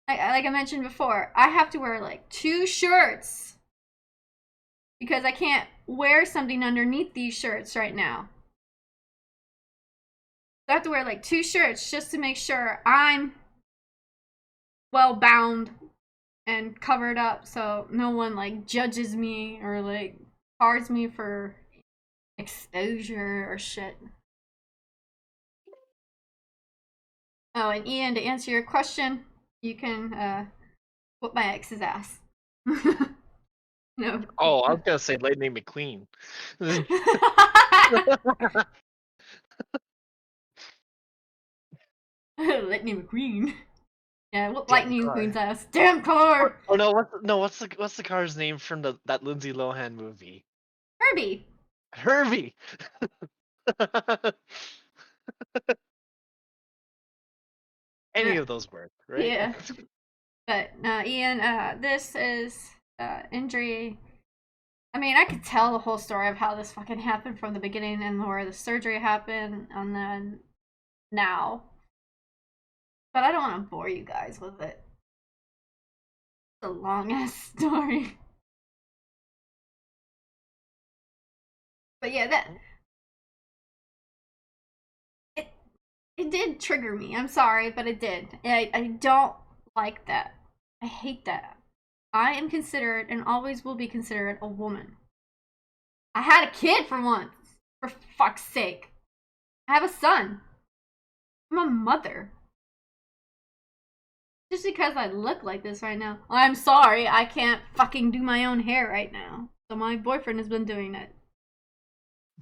Like I mentioned before, I have to wear like 2 shirts because I can't wear something underneath these shirts right now. So I have to wear like 2 shirts just to make sure I'm well bound and covered up so no one like judges me or like cards me for exposure or shit. Oh, and Ian, to answer your question, you can whoop my ex's ass. No. Oh, I was gonna say Lightning McQueen. Lightning McQueen. Yeah, whoop Damn Lightning McQueen's car. ass. Damn car! Or no, what's the car's name from that Lindsay Lohan movie? Herbie. Herbie. Any Uh, of those work, right? yeah. But Ian, this is injury. I mean, I could tell the whole story of how this fucking happened from the beginning and where the surgery happened and then now. But I don't want to bore you guys with it. It's a long ass story. But yeah, that it it did trigger me. I'm sorry, but it did. I don't like that. I hate that. I am considered and always will be considered a woman. I had a kid for once. For fuck's sake. I have a son. I'm a mother. Just because I look like this right now. I'm sorry, I can't fucking do my own hair right now. So my boyfriend has been doing it.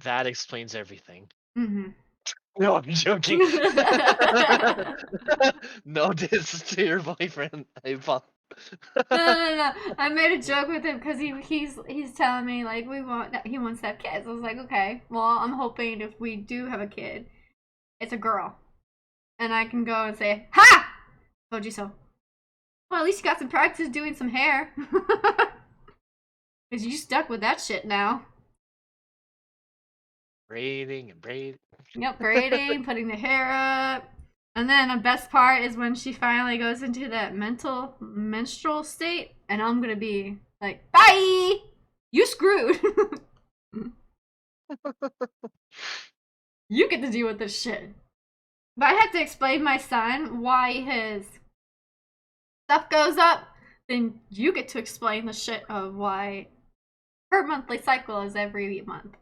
That explains everything. Mm-hmm. No, I'm joking. No diss to your boyfriend. No. I made a joke with him because he's telling me like he wants to have kids. I was like, okay, well, I'm hoping if we do have a kid, it's a girl, and I can go and say, "Ha! Told you so." Well, at least you got some practice doing some hair, because you stuck with that shit now. Braiding and braid. Yep, braiding, putting the hair up. And then the best part is when she finally goes into that menstrual state, and I'm gonna be like, bye! You screwed! You get to deal with this shit. But I have to explain my son why his stuff goes up, then you get to explain the shit of why her monthly cycle is every month.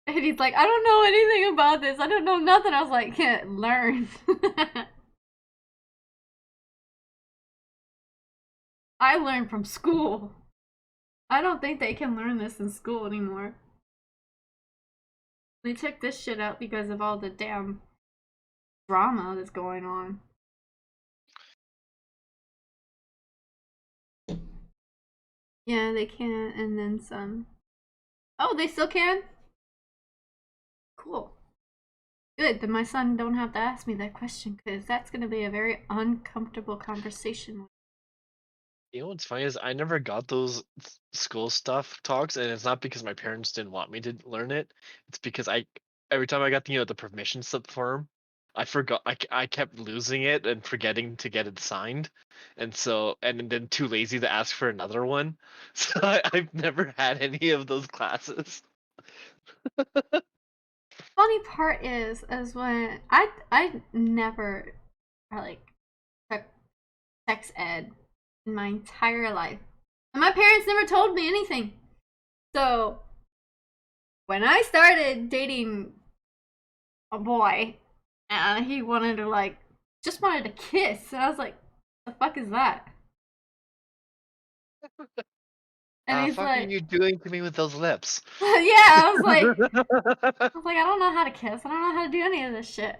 And he's like, I don't know anything about this. I don't know nothing. I was like, can't learn. I learned from school. I don't think they can learn this in school anymore. They took this shit out because of all the damn drama that's going on. Yeah, they can, and then some. Oh, they still can? Cool. Good, then my son don't have to ask me that question, because that's going to be a very uncomfortable conversation. You know what's funny is I never got those school stuff talks, and it's not because my parents didn't want me to learn it. It's because every time I got the permission slip form, I forgot. I kept losing it and forgetting to get it signed, and then too lazy to ask for another one. So I've never had any of those classes. Funny part is when I never like sex ed in my entire life. And my parents never told me anything. So when I started dating a boy and he wanted to like just wanted to kiss, and I was like, the fuck is that? And he's Fuck are like, you doing to me with those lips? yeah, I was like, I don't know how to kiss. I don't know how to do any of this shit.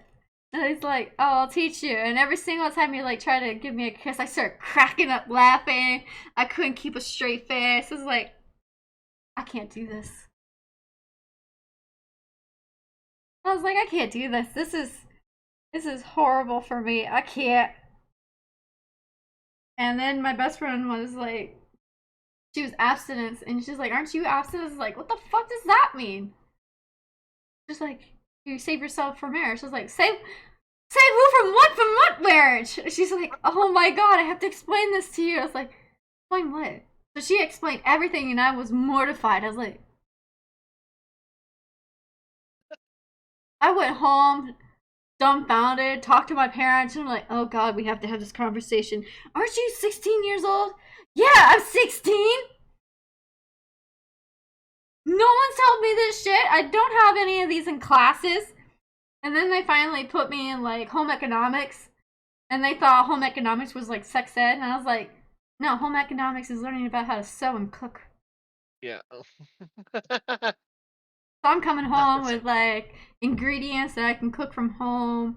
And he's like, oh, I'll teach you. And every single time he like tried to give me a kiss, I started cracking up laughing. I couldn't keep a straight face. I was like, I can't do this. I was like, I can't do this. This is horrible for me. I can't. And then my best friend was like, she was abstinence, and she's like, aren't you abstinence? I was like, what the fuck does that mean? She's like, you save yourself for marriage. I was like, save who from what? From what marriage? She's like, oh my god, I have to explain this to you. I was like, explain what? So she explained everything, and I was mortified. I was like, I went home dumbfounded, talked to my parents, and I'm like, oh god, we have to have this conversation. Aren't you 16 years old? Yeah, I'm 16. No one's told me this shit. I don't have any of these in classes. And then they finally put me in like home economics, and they thought home economics was like sex ed, and I was like, no, home economics is learning about how to sew and cook. Yeah. So I'm coming Not home this. with like ingredients that I can cook from home,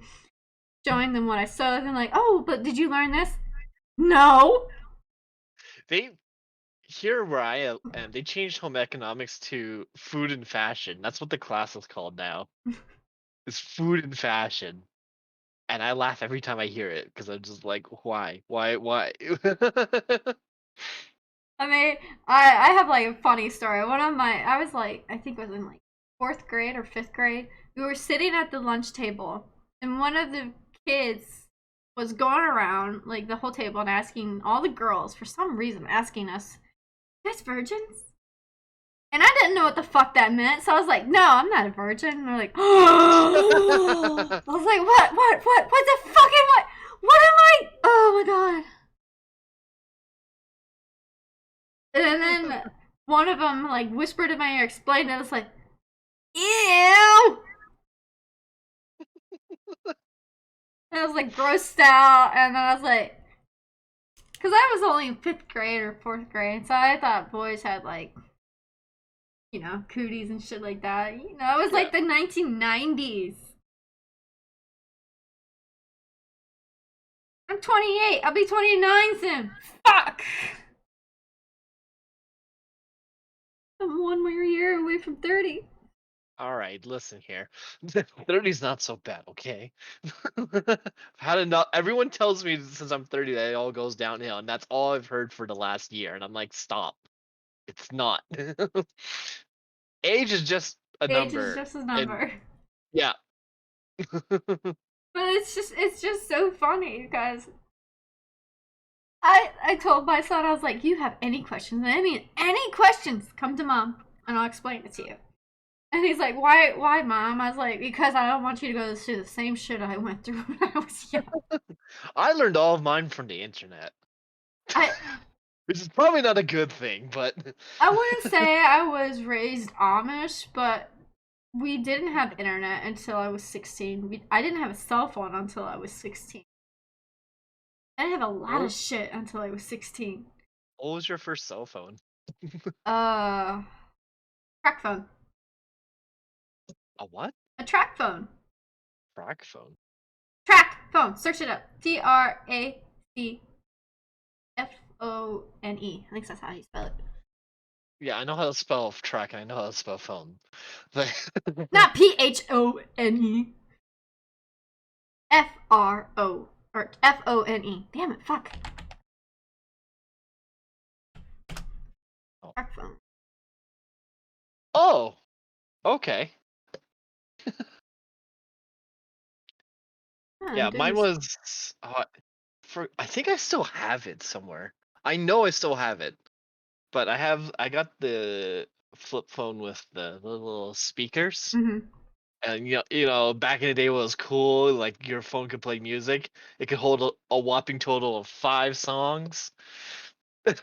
showing them what I sewed, and like, oh, but did you learn this? No. They here where I am, they changed home economics to food and fashion. That's what the class is called now. It's food and fashion. And I laugh every time I hear it because I'm just like, why? Why? I mean, I have like a funny story. I was like, I think it was in like fourth grade or fifth grade. We were sitting at the lunch table, and one of the kids was going around like the whole table and asking all the girls, for some reason, asking us, "You guys virgins?" And I didn't know what the fuck that meant, so I was like, "No, I'm not a virgin." And they're like, "Oh!" I was like, "What the fuck am I? What am I? Oh my god!" And then one of them like whispered in my ear, explained it. I was like, ew. And I was like grossed out, and then I was like, because I was only in fifth grade or fourth grade, so I thought boys had like, cooties and shit like that. It was Yeah. like the 1990s. I'm 28. I'll be 29 soon. Fuck. I'm one more year away from 30. All right, listen here. 30's not so bad, okay? Had enough. Everyone tells me since I'm 30 that it all goes downhill, and that's all I've heard for the last year. And I'm like, stop. It's not. Age is just a Age is number, just a and number. yeah. But it's just so funny because I told my son, I was like, you have any questions? I mean, any questions, come to mom and I'll explain it to you. And he's like, why, mom? I was like, because I don't want you to go through the same shit I went through when I was young. I learned all of mine from the internet, I which is probably not a good thing, but I wouldn't say I was raised Amish, but we didn't have internet until I was 16. I didn't have a cell phone until I was 16. I didn't have a lot what, of shit until I was 16. what was your first cell phone? Uh, track phone. A what? A track phone. Track phone? Track phone. Search it up. Tracfone. I think that's how you spell it. Yeah, I know how to spell track, and I know how to spell phone. But Not Phone. Fro or Phone. Damn it! Fuck. oh. Track phone. Oh, okay. Oh Yeah, mine goodness. was for I think I still have it somewhere. I know I still have it, but I got the flip phone with the little speakers. Mm-hmm. And back in the day, what was cool, like your phone could play music. It could hold a whopping total of 5 songs, in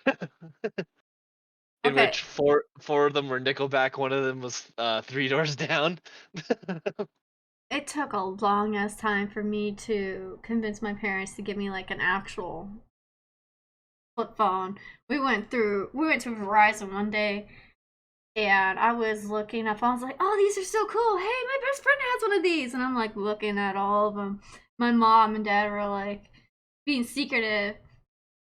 Okay, which four of them were Nickelback. One of them was Three Doors Down. it took a long ass time for me to convince my parents to give me like an actual flip phone. We went to Verizon one day and I was looking at phones like, oh, these are so cool. Hey, my best friend has one of these. And I'm like looking at all of them. My mom and dad were like being secretive.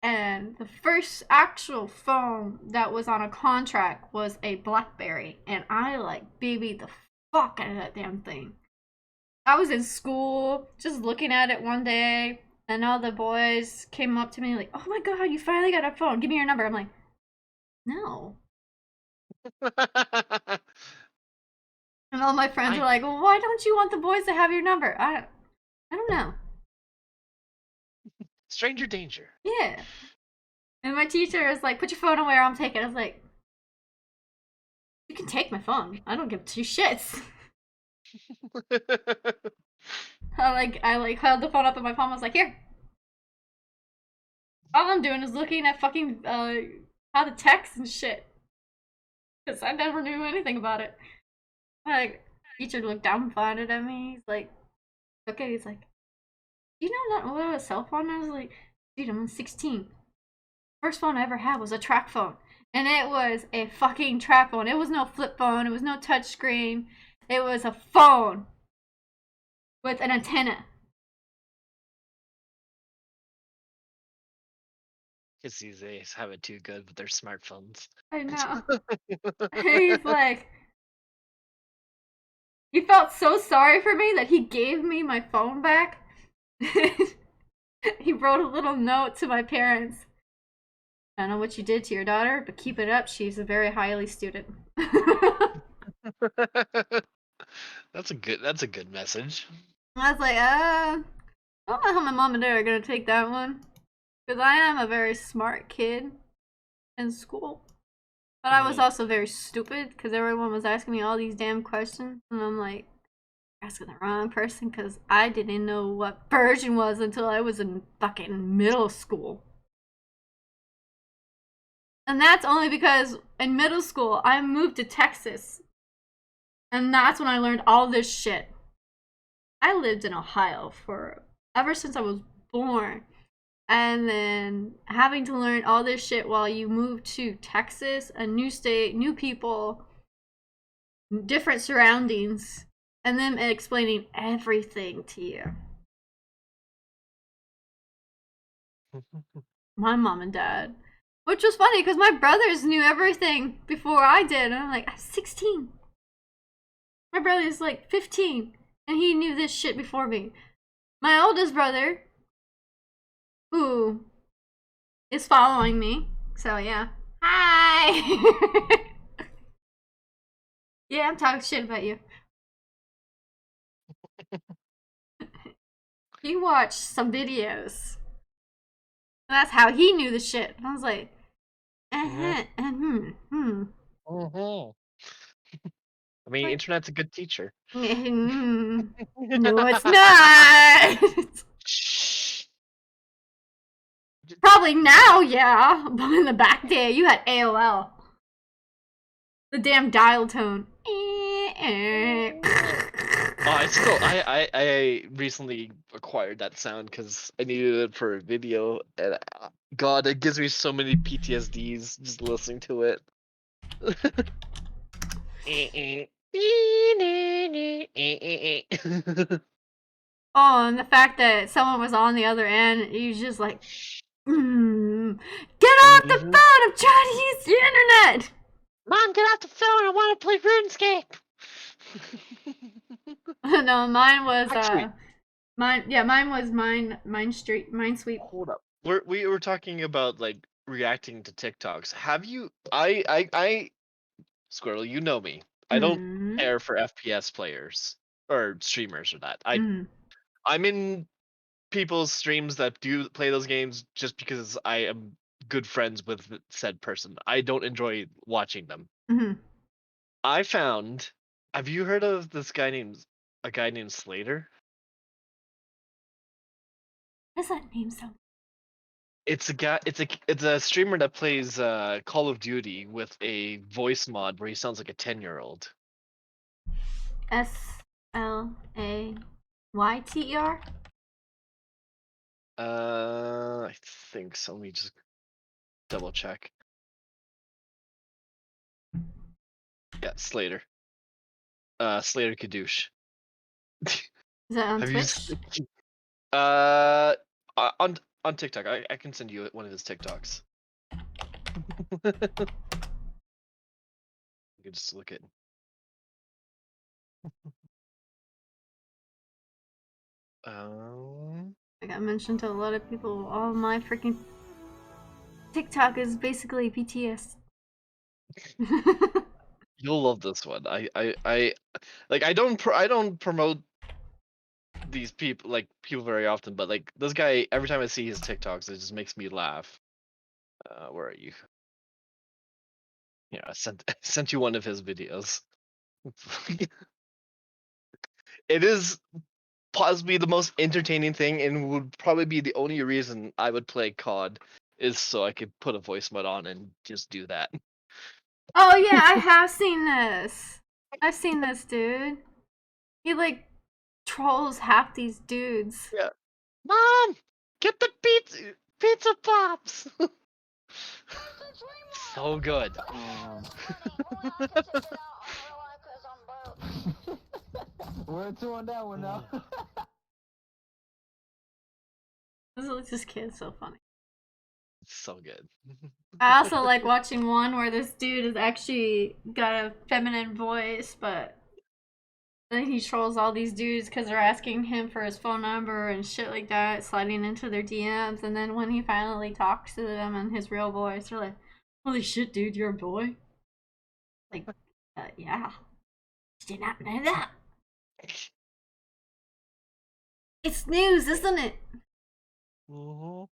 And the first actual phone that was on a contract was a Blackberry. And I like babied the fuck out of that damn thing. I was in school just looking at it one day. And all the boys came up to me like, oh my god, you finally got a phone. Give me your number. I'm like, no. And all my friends were I like, well, why don't you want the boys to have your number? I don't know. Stranger danger. Yeah. And my teacher was like, put your phone away or I'm taking it. I was like, you can take my phone. I don't give two shits. I held the phone up in my palm. I was like, here. All I'm doing is looking at fucking how to text and shit. Because I never knew anything about it. Like, teacher looked dumbfounded at me. He's like, okay. He's like, you know not what a cell phone? I was like, dude, I'm 16. First phone I ever had was a track phone. And it was a fucking track phone. It was no flip phone. It was no touch screen. It was a phone with an antenna. Kids these days have it too good with their smartphones. I know. He's like, he felt so sorry for me that he gave me my phone back. He wrote a little note to my parents. I don't know what you did to your daughter, but keep it up. She's a very highly student. That's a good message. I was like, I don't know how my mom and dad are gonna take that one. Because I am a very smart kid in school. But I was Mhm. also very stupid because everyone was asking me all these damn questions. And I'm like, asking the wrong person because I didn't know what version was until I was in fucking middle school. And that's only because in middle school I moved to Texas. And that's when I learned all this shit. I lived in Ohio for ever since I was born. And then having to learn all this shit while you move to Texas, a new state, new people, different surroundings, and them explaining everything to you. My mom and dad. Which was funny because my brothers knew everything before I did. And I'm like, I'm 16. My brother's like 15. And he knew this shit before me. My oldest brother, who is following me. So yeah. Hi! Yeah, I'm talking shit about you. He watched some videos. And that's how he knew the shit. And I was like, Mhm. uh-huh, Mhm. I mean, Like, internet's a good teacher. no, it's not. Shh. Probably now, yeah. But in the back day, you had AOL. The damn dial tone. Oh, I recently acquired that sound because I needed it for a video, and God, it gives me so many PTSDs just listening to it. Oh, and the fact that someone was on the other end, you just like, get off the Mhm. phone! I'm trying to use the internet. Mom, get off the phone! I want to play RuneScape. No, mine was Actually, mine was mine street mine sweep. hold up. We were talking about like reacting to TikToks. Have you? I Squirrel, you know me. I don't Mm, care for FPS players or streamers or that. mm, I'm in people's streams that do play those games just because I am good friends with said person. I don't enjoy watching them. mm, I found Have you heard of this guy named Slater? What does that name sound? It's a guy. It's a streamer that plays Call of Duty with a voice mod where he sounds like a 10-year-old. SLAYTER? I think so. Let me just double check. Yeah, Slater. Slater Kadoosh. Is that on Have you? Twitch? Uh, on TikTok. I can send you one of his TikToks. You can just look at. I got mentioned to a lot of people. All my freaking TikTok is basically BTS. You'll love this one. I like. I don't promote these people very often, but like this guy, every time I see his TikToks, it just makes me laugh. Where are you? Yeah, I sent I sent you one of his videos. It is possibly the most entertaining thing, and would probably be the only reason I would play COD, is so I could put a voice mod on and just do that. Oh yeah, I have seen this. I've seen this dude. He like trolls half these dudes. Yeah. Mom, get the pizza pops. So good. We're two on that one now. This kid is so funny. So good. I also like watching one where this dude has actually got a feminine voice, but then he trolls all these dudes because they're asking him for his phone number and shit like that, sliding into their DMs. And then when he finally talks to them in his real voice, they're like, "Holy shit, dude, you're a boy." Like, yeah, did not know that. It's news, isn't it? Mhm.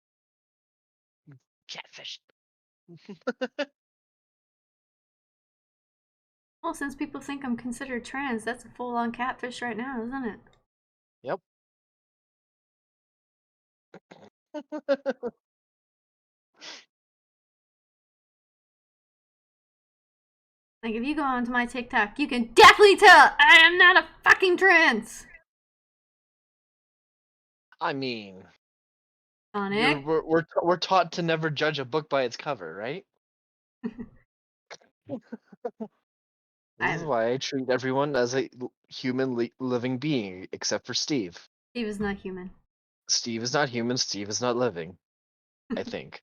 Catfish. Well, since people think I'm considered trans, that's a full-on catfish right now, isn't it? Yep. Like, if you go onto my TikTok, you can definitely tell I am not a fucking trans. I mean, Sonic. we're taught to never judge a book by its cover, right? This is I why I treat everyone as a human living being, except for Steve. He was not human. Steve is not human. Steve is not living. I think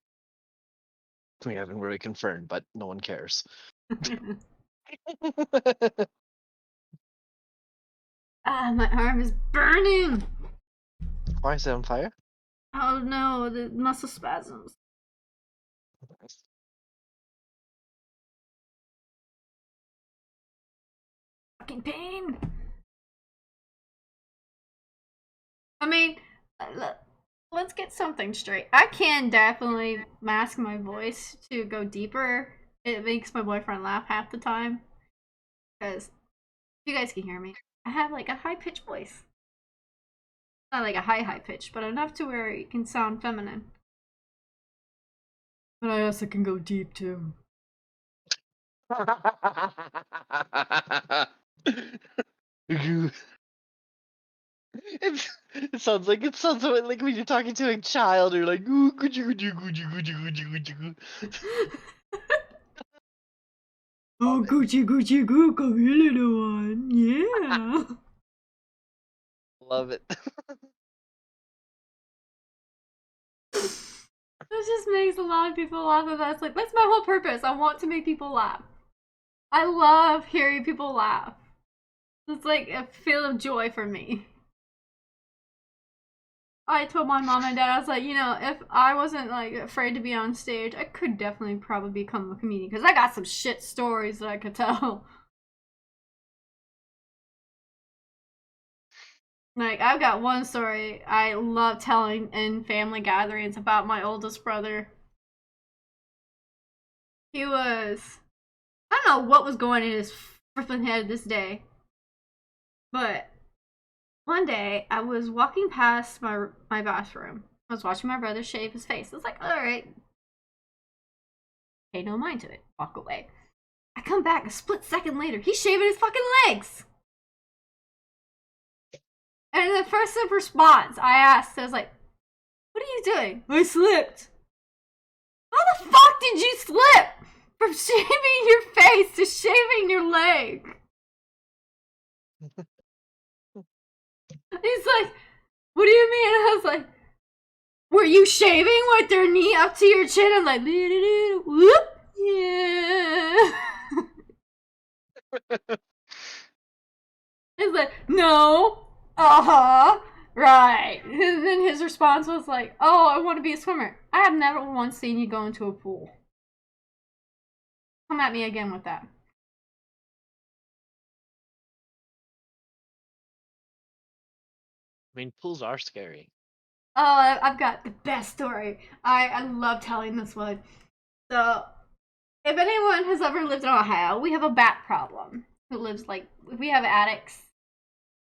we haven't really confirmed, but no one cares. Ah, my arm is burning. Why is it on fire? Oh no, the muscle spasms. Fucking pain. I mean, let's get something straight. I can definitely mask my voice to go deeper. It makes my boyfriend laugh half the time. Because you guys can hear me. I have like a high pitched voice. Not like a high pitch, but enough to where it can sound feminine. But I also can go deep too. It sounds like when you're talking to a child, or like ooh, goo. Oh, Gucci goo, come here, little one. Yeah. Love it. This just makes a lot of people laugh, and that's like, that's my whole purpose. I want to make people laugh. I love hearing people laugh. It's like a feel of joy for me. I told my mom and dad, I was like, if I wasn't like afraid to be on stage, I could definitely probably become a comedian because I got some shit stories that I could tell. Like, I've got one story I love telling in family gatherings about my oldest brother. He was, I don't know what was going in his flipping head this day, But one day I was walking past my bathroom. I was watching my brother shave his face. I was like, all right, pay no mind to it. Walk away. I come back a split second later. He's shaving his fucking legs. And the first response I asked, I was like, what are you doing? I slipped. How the fuck did you slip from shaving your face to shaving your leg? He's like, what do you mean? And I was like, were you shaving with your knee up to your chin? I'm like, whoop, yeah. He's like, no. Uh-huh. Right. And then his response was like, oh, I want to be a swimmer. I have never once seen you go into a pool. Come at me again with that. I mean, pools are scary. Oh, I've got the best story. I love telling this one. So, if anyone has ever lived in Ohio, we have a bat problem. Who lives like, if we have attics,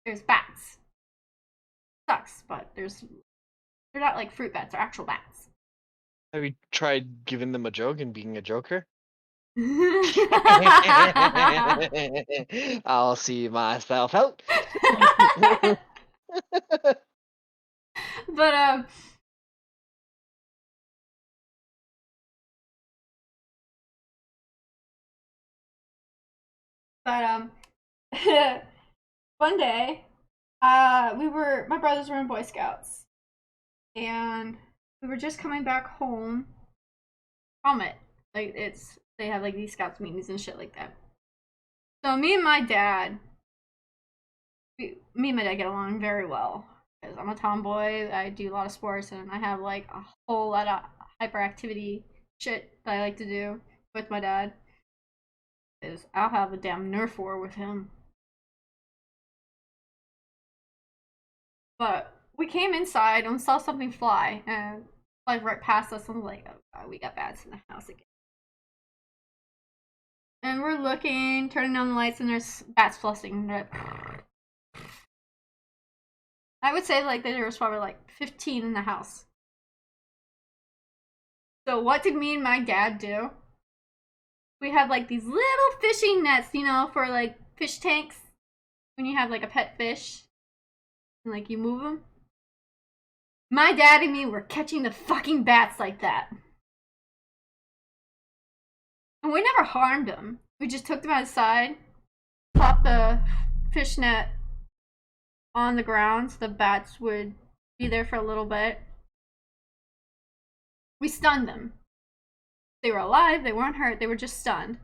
there's bats. Sucks, but they're not like fruit bats, they're actual bats. Have you tried giving them a joke and being a joker? I'll see myself out. But one day, my brothers were in Boy Scouts, and we were just coming back home from it. Like, they have like these Scouts meetings and shit like that. So me and my dad get along very well because I'm a tomboy. I do a lot of sports, and I have like a whole lot of hyperactivity shit that I like to do with my dad. Because I'll have a damn Nerf war with him. But we came inside and saw something fly, and like right past us, and I was like, oh god, we got bats in the house again. And we're looking, turning on the lights, and there's bats flushing. I would say like there was probably like 15 in the house. So what did me and my dad do? We have like these little fishing nets, you know, for like fish tanks. When you have like a pet fish. And like you move them. My dad and me were catching the fucking bats like that. And we never harmed them. We just took them outside, plopped the fish net on the ground so the bats would be there for a little bit. We stunned them. They were alive, they weren't hurt, they were just stunned.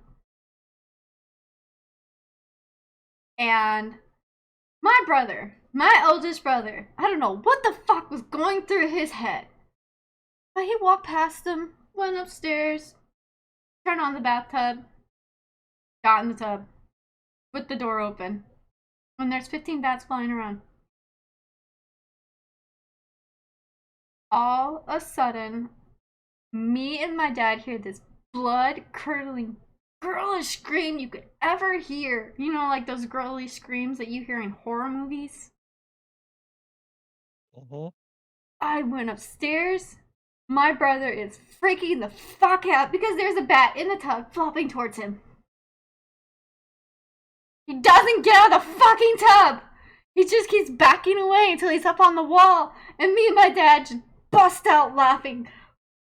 And my brother, my oldest brother, I don't know what the fuck was going through his head. But he walked past them, went upstairs, turned on the bathtub, got in the tub, with the door open, when there's 15 bats flying around. All of a sudden, me and my dad hear this blood-curdling, girlish scream you could ever hear. You know, like those girly screams that you hear in horror movies? I went upstairs. My brother is freaking the fuck out because there's a bat in the tub flopping towards him. He doesn't get out of the fucking tub. He just keeps backing away until he's up on the wall. And me and my dad just bust out laughing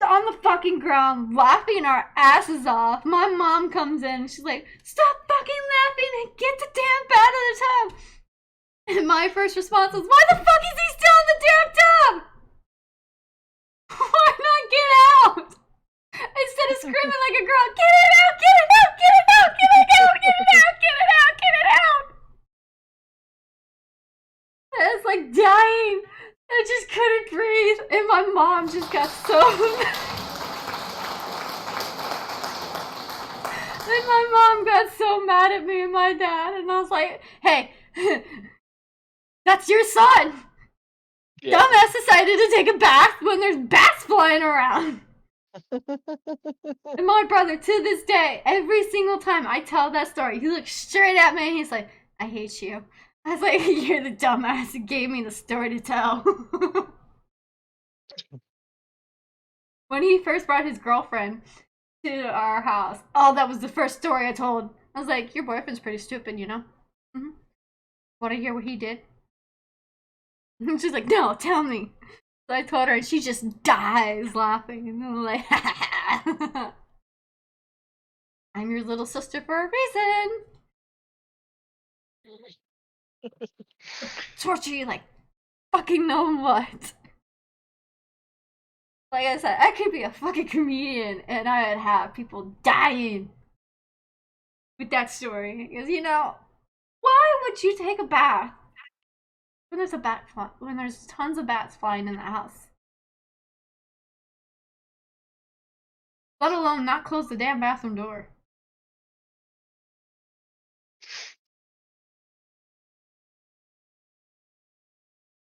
on the fucking ground, laughing our asses off. My mom comes in and she's like, stop fucking laughing and get the damn bat out of the tub. And my first response was, why the fuck is he still in the damn tub? Why not get out? Instead of screaming like a girl, get it out, get it out, get it out, get it out, get it out, get it out, get it out. I was like dying. I just couldn't breathe. And my mom just got so And my mom got so mad at me and my dad. And I was like, hey, that's your son. Yeah. Dumbass decided to take a bath when there's bats flying around. And my brother, to this day, every single time I tell that story, he looks straight at me and he's like, I hate you. I was like, you're the dumbass who gave me the story to tell. When he first brought his girlfriend to our house, oh, that was the first story I told. I was like, your boyfriend's pretty stupid, you know? Mm-hmm. Want to hear what he did? And she's like, no, tell me. So I told her, and she just dies laughing. And I'm like, I'm your little sister for a reason. Torture you like fucking no what. Like I said, I could be a fucking comedian and I'd have people dying with that story. Because, you know, why would you take a bath when when there's tons of bats flying in the house? Let alone not close the damn bathroom door.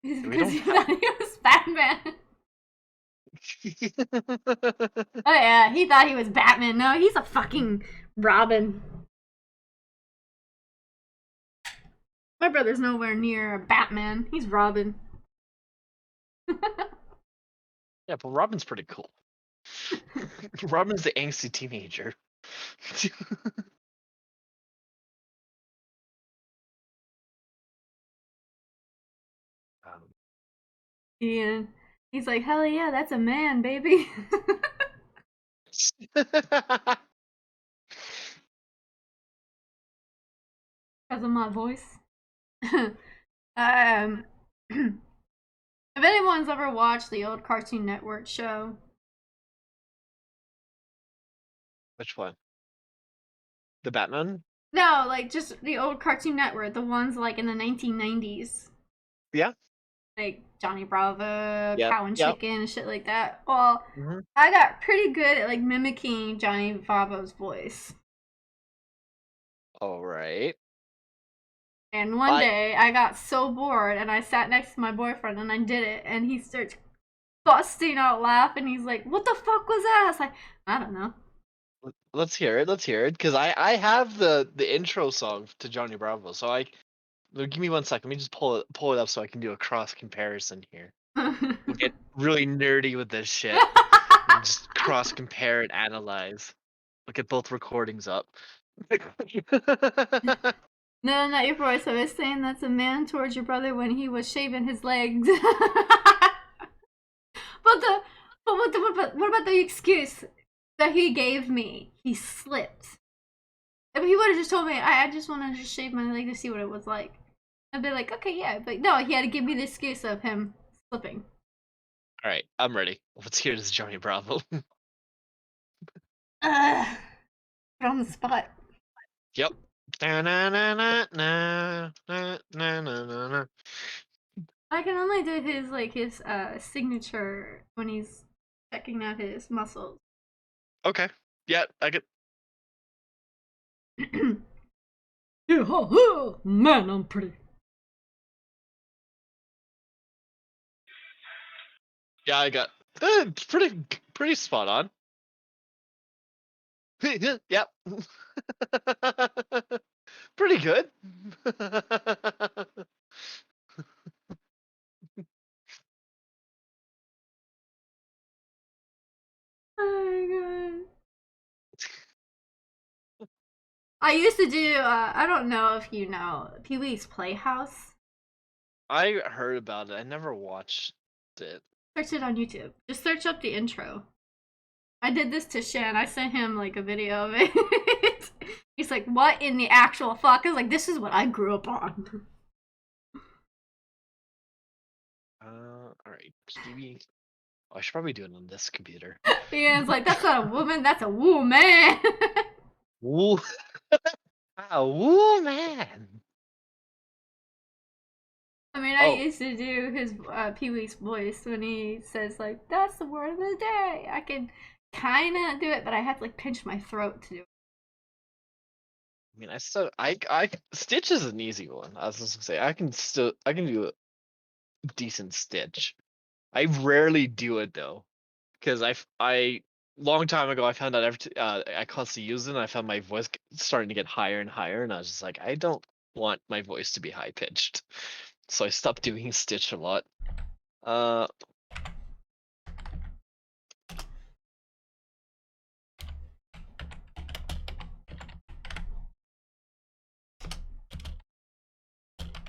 Because he thought he was Batman. Oh yeah, he thought he was Batman. No, he's a fucking Robin. My brother's nowhere near a Batman. He's Robin. Yeah, but Robin's pretty cool. Robin's the angsty teenager. And he's like, hell yeah, that's a man, baby. Because of my voice. If anyone's ever watched the old Cartoon Network show. Which one? The Batman? No, like just the old Cartoon Network, the ones like in the 1990s. Yeah. Like Johnny Bravo, Yep. Cow and Yep. Chicken, and shit like that. Well, Mm-hmm. I got pretty good at like mimicking Johnny Bravo's voice. All right. And one day I got so bored and I sat next to my boyfriend and I did it and he starts busting out laughing. He's like, what the fuck was that? I was like, I don't know. Let's hear it. Let's hear it. Because I have the intro song to Johnny Bravo. So give me 1 second. Let me just pull it up so I can do a cross comparison here. We'll get really nerdy with this shit. And just cross compare and analyze. Look at both recordings up. No, not your voice. I was saying that's a man towards your brother when he was shaving his legs. What about the excuse that he gave me? He slipped. If he would have just told me, I just want to just shave my leg to see what it was like, I'd be like, okay, yeah. But no, he had to give me the excuse of him slipping. All right, I'm ready. Let's hear this Johnny Bravo. Put on the spot. Yep. I can only do his signature when he's checking out his muscles. Okay. Yeah, I could. Yeah, oh, man, I'm pretty. Yeah, I got. Pretty spot on. Yep. Pretty good. Oh my god. I used to do, I don't know if you know, Pee Wee's Playhouse. I heard about it. I never watched it. Search it on YouTube. Just search up the intro. I did this to Shan. I sent him like a video of it. He's like, what in the actual fuck? I was like, this is what I grew up on. Alright. TV. Oh, I should probably do it on this computer. Ian's like, that's not a woman, that's a woman. Woo. Woo, man. I mean, I used to do his Pee Wee's voice when he says like, "That's the word of the day." I can kind of do it, but I have to like pinch my throat to do it. I mean, I Stitch is an easy one. I was just gonna say I can do a decent Stitch. I rarely do it though, because I long time ago I found out I constantly use it, and I found my voice starting to get higher and higher, and I was just like, I don't want my voice to be high pitched, so I stopped doing Stitch a lot. Let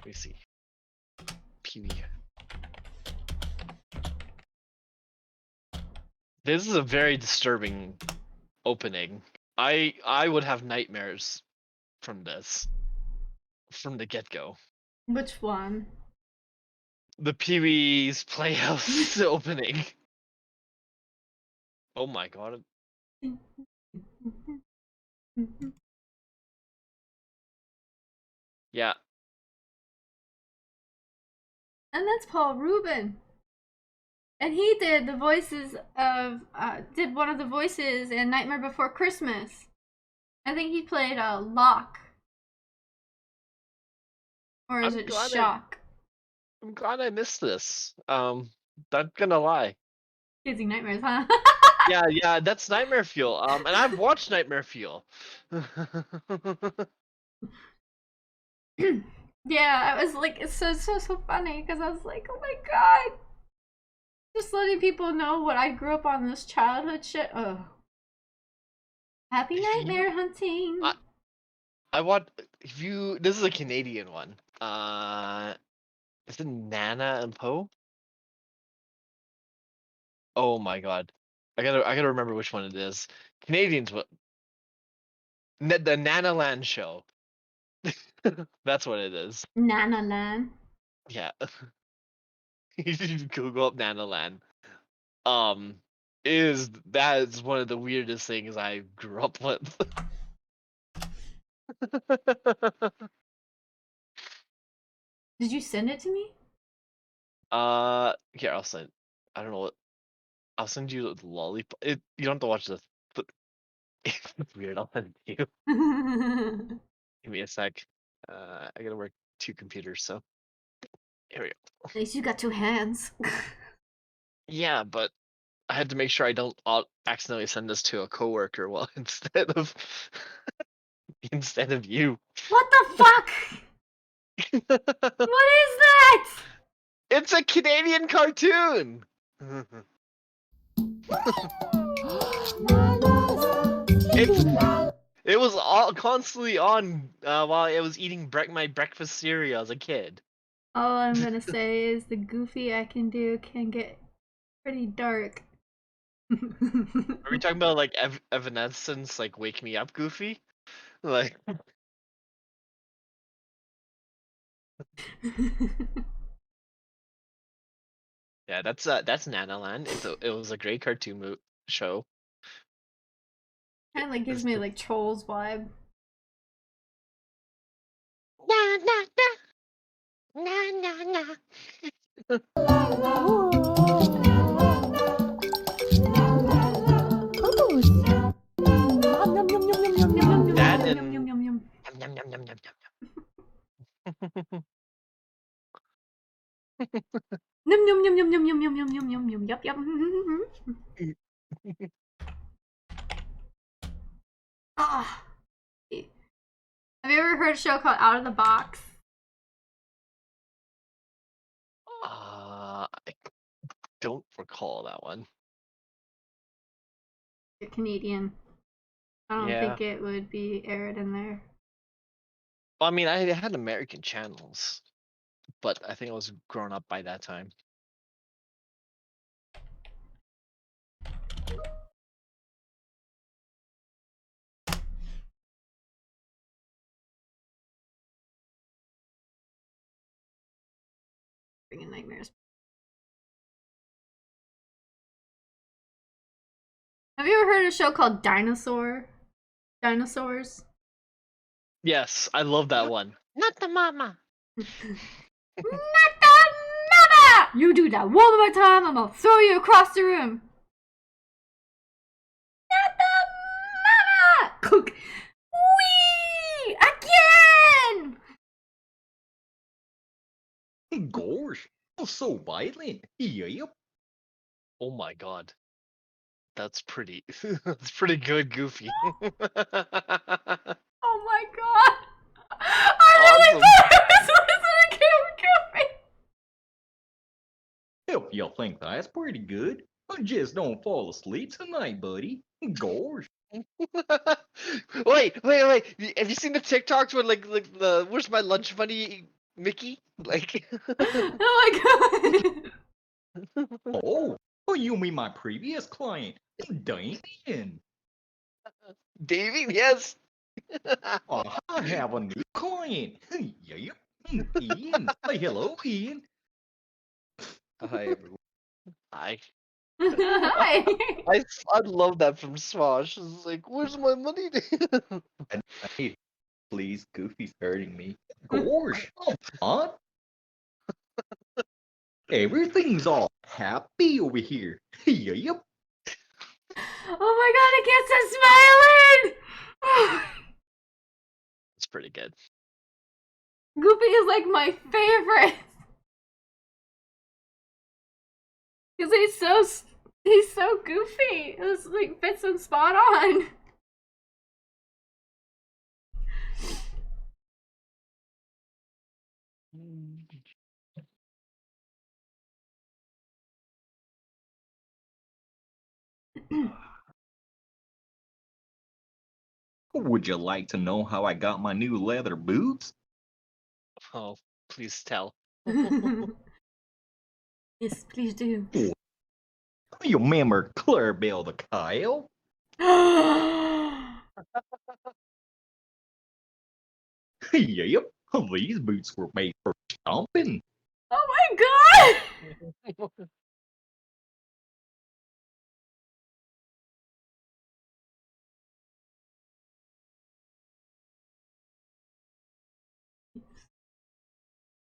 me see. Pee-wee. This is a very disturbing opening. I would have nightmares from this from the get-go. Which one? The Pee-wee's Playhouse opening. Oh my god. Yeah. And that's Paul Rubin. And he did the voices of, did one of the voices in Nightmare Before Christmas. I think he played Locke. Or is it Shock? I'm glad I missed this. Not gonna lie. Kids Nightmares, huh? Yeah, that's Nightmare Fuel. And I've watched Nightmare Fuel. Yeah, I was like, it's so funny because I was like, oh my god, just letting people know what I grew up on, this childhood shit. Oh, happy nightmare hunting. I want if you. This is a Canadian one. Is it Nana and Poe? Oh my god, I gotta remember which one it is. Canadians, what? The Nana Land show. That's what it is. Nana Lan. Yeah. You should Google up Nana Land. That is one of the weirdest things I grew up with. Did you send it to me? Here I'll send. I don't know what. I'll send you the lollipop. You don't have to watch this. But it's weird. I'll send it to you. Give me a sec. I gotta work 2 computers, so here we go. At least you got 2 hands. Yeah, but I had to make sure I don't accidentally send this to a coworker while instead of you. What the fuck? What is that? It's a Canadian cartoon. It was all constantly on while I was eating my breakfast cereal as a kid. All I'm gonna say is the goofy I can do can get pretty dark. Are we talking about like Evanescence, like Wake Me Up Goofy? Like yeah, that's Nanaland. It was a great cartoon show. Kind of like gives me like Trolls vibe. Na na na na na na. That and yum, yum, yum, yum, yum, yum. Num num num num num num num num num num num yup yup. Ah. Have you ever heard a show called Out of the Box? I don't recall that one. You're Canadian. I don't think it would be aired in there. Well, I mean, I had American channels, but I think I was grown up by that time. Bringing nightmares. Have you ever heard of a show called Dinosaurs? Yes, I love that one. Not the mama. Not the mama! You do that one more time, I'm gonna throw you across the room. Not the mama! Cook. Wee! Again! Gosh, so violent. Yep. Oh my god. That's pretty that's pretty good, Goofy. Oh my god. I really awesome. thought I was listening to Goofy. If you think that's pretty good, just don't fall asleep tonight, buddy. Gosh. Wait. Have you seen the TikToks where like the where's my lunch money, Mickey? Like Oh my god. Oh, you mean my previous client, Damien? Davey, yes. Oh, I have a new client. Yep. Ian. Say hello, Ian. Hi everyone. Hi. Hi. I love that from Smosh. It's like, where's my money? Hey, please, Goofy's hurting me. Gosh, come on. Everything's all happy over here. Yep. Oh my god, I can't stop smiling. It's pretty good. Goofy is like my favorite. Cause he's so goofy. It's like fits him spot on. Would you like to know how I got my new leather boots? Oh, please tell. Yes, please do. You remember Clarabelle the Kyle? Oh Yep. These boots were made for stomping. my god!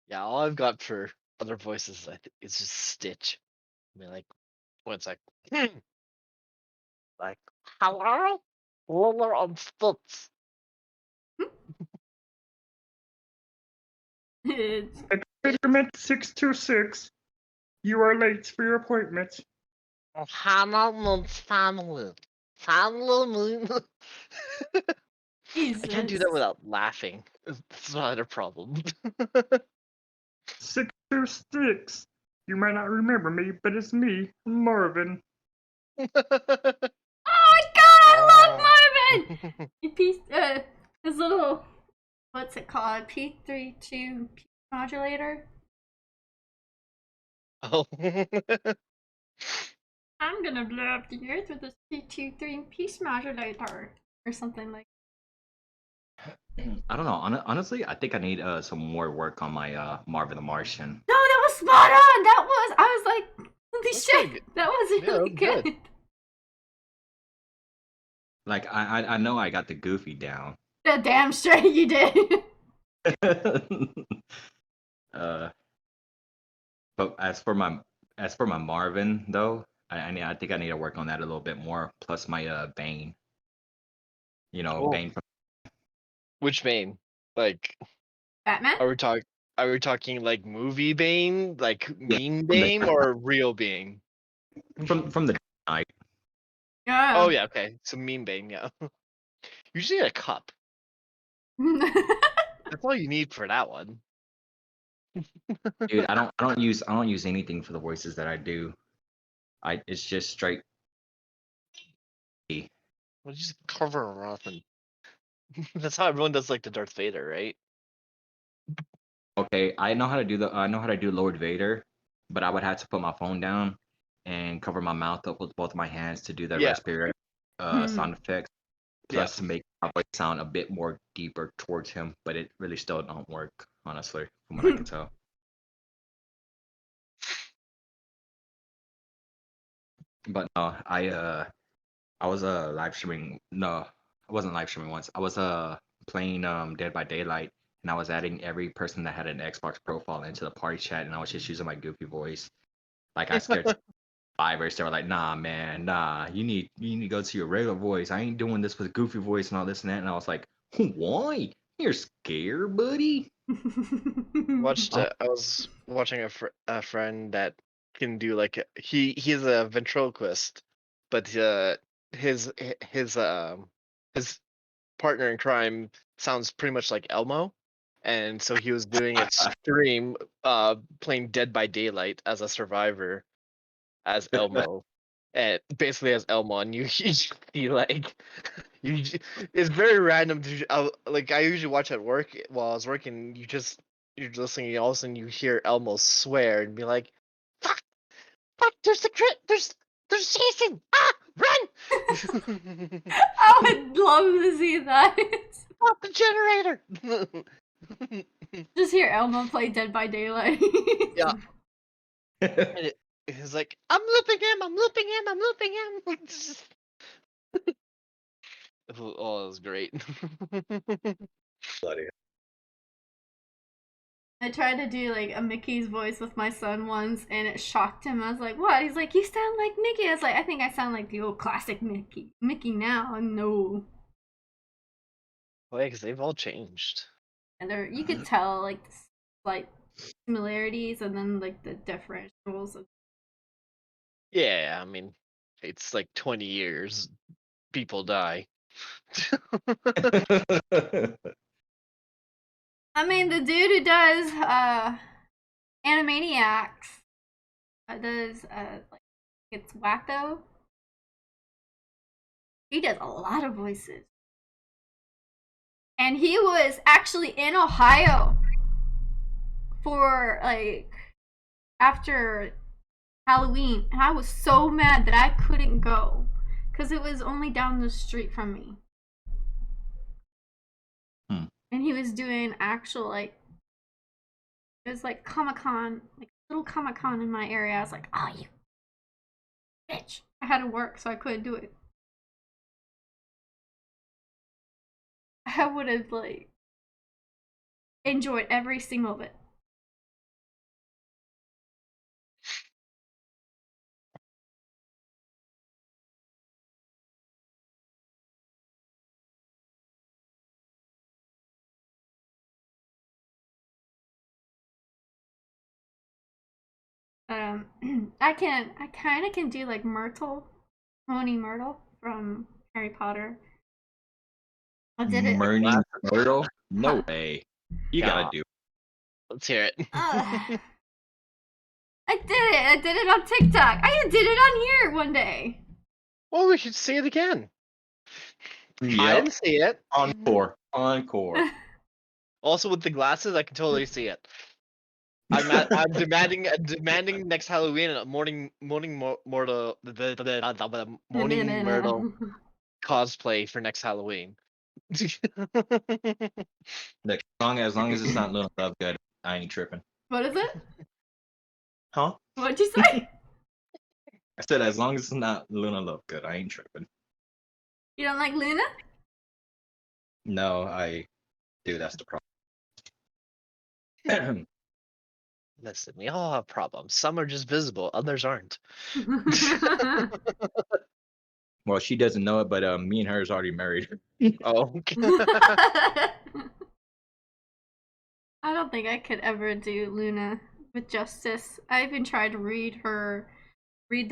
Yeah, all I've got for other voices is just Stitch. I mean, like, one sec. Like, hello? Roller on Stitch. It's Experiment 626. You are late for your appointment. Hannah Moon's family. Family. I can't do that Jesus. without laughing. That's not a problem. 626. You might not remember me, but it's me, Marvin. Oh my god, I love Marvin! He his little, what's it called? P32 modulator. Oh. I'm gonna blow up the earth with this P23 piece modulator. Or something like I don't know. Honestly, I think I need some more work on my Marvin the Martian. no, that was spot on! I was like, holy That's pretty shit! good. That was Yeah, that really was good. good. Like I know I got the Goofy down. The damn straight you did. uh, but as for my Marvin though, I think I need to work on that a little bit more. Plus my Bane. You know, Oh, Bane from which Bane? Like, Batman? are we talking? Are we talking like movie Bane, like yeah, meme from the Bane, or real Bane? from the night. Oh Yeah. yeah, okay. So meme Bane, yeah. Usually a cup. That's all you need for that one. Dude, I don't use anything for the voices that I do. It's just straight. Well, just cover her off, and that's how everyone does like the Darth Vader, right? Okay, I know how to do Lord Vader, but I would have to put my phone down and cover my mouth up with both my hands to do the Yeah, respirator sound effects, yeah. plus to make my voice sound a bit more deeper towards him, but it really still don't work, honestly, from what I can tell. But no, I was live streaming. No, I wasn't live streaming once. I was playing Dead by Daylight, and I was adding every person that had an Xbox profile into the party chat, and I was just using my goofy voice. Like I scared survivors. They were like, "Nah, man, nah. You need to go to your regular voice. I ain't doing this with goofy voice and all this and that." And I was like, "Why? You're scared, buddy?" Watched. Oh, I was watching a friend that can do like he's a ventriloquist, but his his his partner in crime sounds pretty much like Elmo, and so he was doing a stream, playing Dead by Daylight as a survivor, as Elmo, and basically as Elmo, and you see like, it's very random. Like I usually watch at work while I was working. You're listening, and all of a sudden you hear Elmo swear and be like, "Fuck, fuck! There's Jason! Ah, run!" I would love to see that. Stop the generator! Just hear Elmo play Dead by Daylight. Yeah. And it's like, I'm looping him, I'm looping him, I'm looping him. Oh, it was great. Bloody I tried to do like a Mickey's voice with my son once, and it shocked him. I was like, "What?" He's like, "You sound like Mickey." I was like, "I think I sound like the old classic Mickey. Mickey now, no." Well, because they've all changed. And there, you could tell like the slight similarities, and then like the differentials. Yeah, I mean, it's like 20 years. People die. I mean, the dude who does Animaniacs does like it's Wacko. He does a lot of voices. And he was actually in Ohio for like after Halloween, and I was so mad that I couldn't go because it was only down the street from me. And he was doing actual like it was like Comic-Con, like little Comic-Con in my area. I was like, "Oh, you bitch!" I had to work, so I couldn't do it. I would have like enjoyed every single bit. I kind of can do like Myrtle, Moaning Myrtle from Harry Potter. I did it. Moaning Myrtle? No Huh. way. You Yeah. gotta do. Let's hear it. I did it. I did it on TikTok. I did it on here one day. Well, we should see it again. I Yep. didn't see it. Encore. Encore. Also, with the glasses, I can totally see it. I'm demanding next Halloween a morning Myrtle cosplay for next Halloween. Look, as long as it's not Little Love Good, I ain't tripping. What is it? Huh? What'd you say? I said as long as it's not Luna Lovegood, I ain't tripping. You don't like Luna? No, I do. That's the problem. Listen, we all have problems. Some are just visible, others aren't. Well, she doesn't know it, but me and her is already married. Oh. I don't think I could ever do Luna with justice. I even tried to read the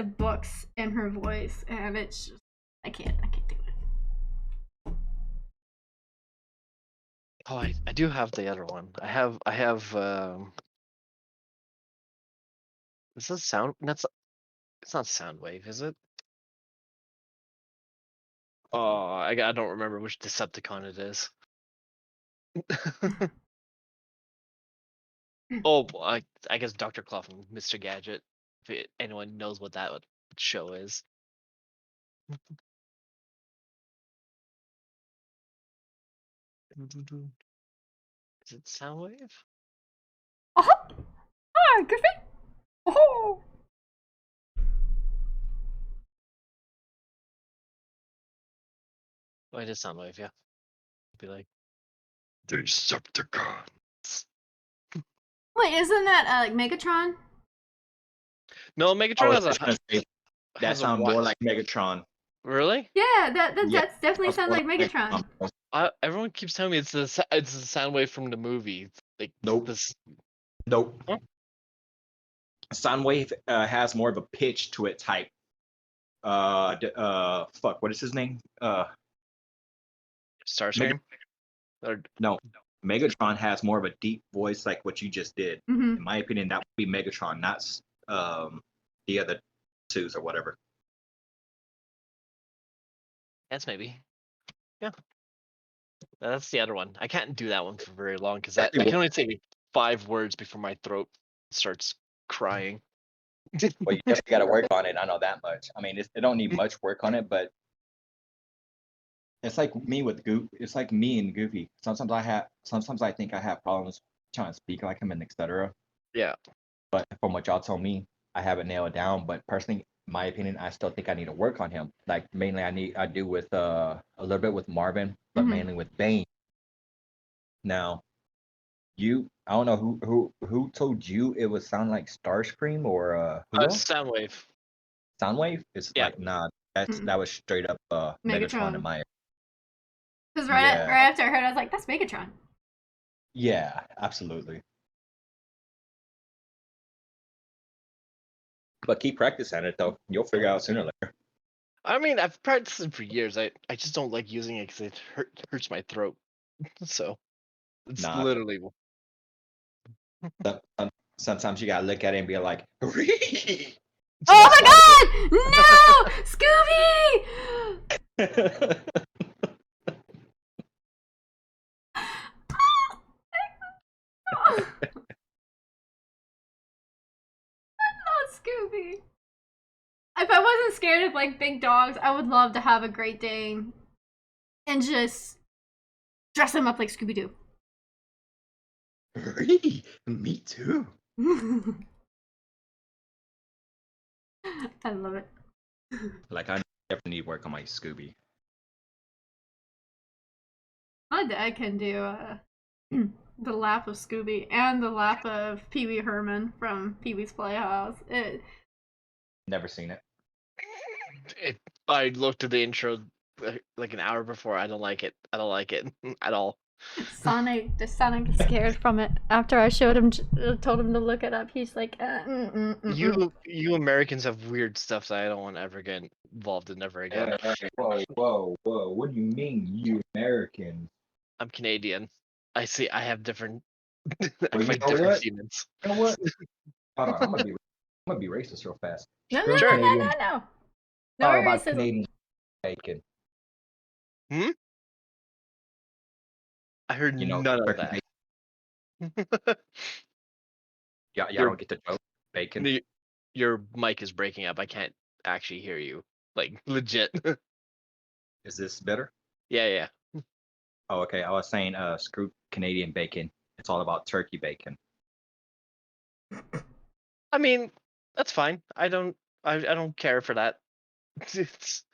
books in her voice, and it's just I can't do it. Oh, I do have the other one. I have is this sound? It's not Soundwave, is it? Oh, I don't remember which Decepticon it is. Oh, I guess Dr. Clough and Mr. Gadget. If anyone knows what that show is. Is it Soundwave? Oh, hi, Griffin. Oh. Oh, it is Soundwave, yeah. Be like Decepticons. Wait, isn't that like Megatron? No, I Megatron was has just gonna say, that sounds more like Megatron. Really? Yeah, Yeah, that's definitely sounds like Megatron. Everyone keeps telling me it's the Soundwave from the movie. Like Nope. this. Nope. Huh? Soundwave has more of a pitch to it type. Fuck, what is his name? Starscream? Or No, Megatron has more of a deep voice, like what you just did. Hmm. In my opinion, that would be Megatron, not the other twos or whatever. Yes, maybe. Yeah. That's the other one. I can't do that one for very long because I can only say 5 words before my throat starts crying. Well, you definitely got to work on it. I know that much. I mean, it don't need much work on it, but it's like me with Goof. It's like me and Goofy. Sometimes I think I have problems trying to speak like him and etc. Yeah. But from what y'all told me, I have it nailed down. But personally, my opinion, I still think I need to work on him. Like mainly, I do with a little bit with Marvin, but Mhm. mainly with Bane. Now, I don't know who told you it would sound like Starscream or who else? Soundwave. Soundwave? It's Yeah. like nah, Mm-mm. that was straight up Megatron in Megatron. my Because Yeah. right after I heard, it, I was like, "That's Megatron." yeah, absolutely. But keep practicing it though. You'll figure out sooner or later. I mean, I've practiced it for years. I just don't like using it because it hurts my throat. So it's Nah. literally. Sometimes you gotta look at it and be like, "Ree!" Oh my God! No, Scooby! Not Scooby. If I wasn't scared of like big dogs, I would love to have a Great Dane and just dress him up like Scooby Doo. Ree, me too. I love it. Like I definitely need work on my Scooby. My dad can do the laugh of Scooby and the laugh of Pee Wee Herman from Pee Wee's Playhouse. Never seen it. I looked at the intro like an hour before. I don't like it. I don't like it at all. Sonic gets scared from it after I showed him, told him to look it up. He's like, You Americans have weird stuff that I don't want to ever get involved in ever again. Whoa. What do you mean, you Americans? I'm Canadian. I have different. I Well, you fight know different what? demons. You know what? Hold on, I'm gonna be racist real fast. No, Screw no, no, no, Canadian. no, no. No All about racism. Canadian bacon. I heard You know, none of turkey that. bacon. Y'all You're- don't get the joke. Bacon. Your mic is breaking up. I can't actually hear you. Like legit. Is this better? Yeah. Oh, okay. I was saying, screw Canadian bacon. It's all about turkey bacon. I mean, that's fine. I don't care for that. It's,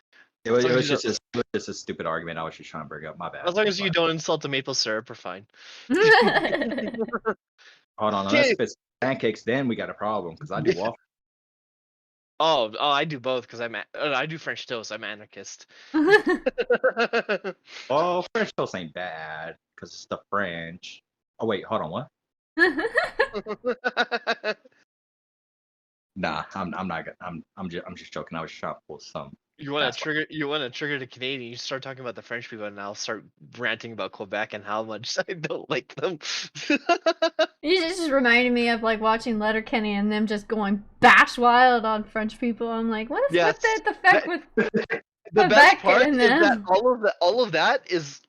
It was, As long as you it was just a stupid argument I was just trying to bring up. My bad. as long as you don't insult the maple syrup, we're fine. Hold on, unless if it's pancakes, then we got a problem because I do waffles. Oh, I do both because I do French toast. I'm anarchist. Oh, French toast ain't bad because it's the French. Oh wait, hold on, what? Nah, I'm not gonna. I'm just joking. I was trying to pull some. You want That's to trigger the Canadian? You start talking about the French people, and I'll start ranting about Quebec and how much I don't like them. You just reminded me of like watching Letterkenny and them just going bash wild on French people. I'm like, what is Yes, with the fact with the Quebec best part in is that them? all of that is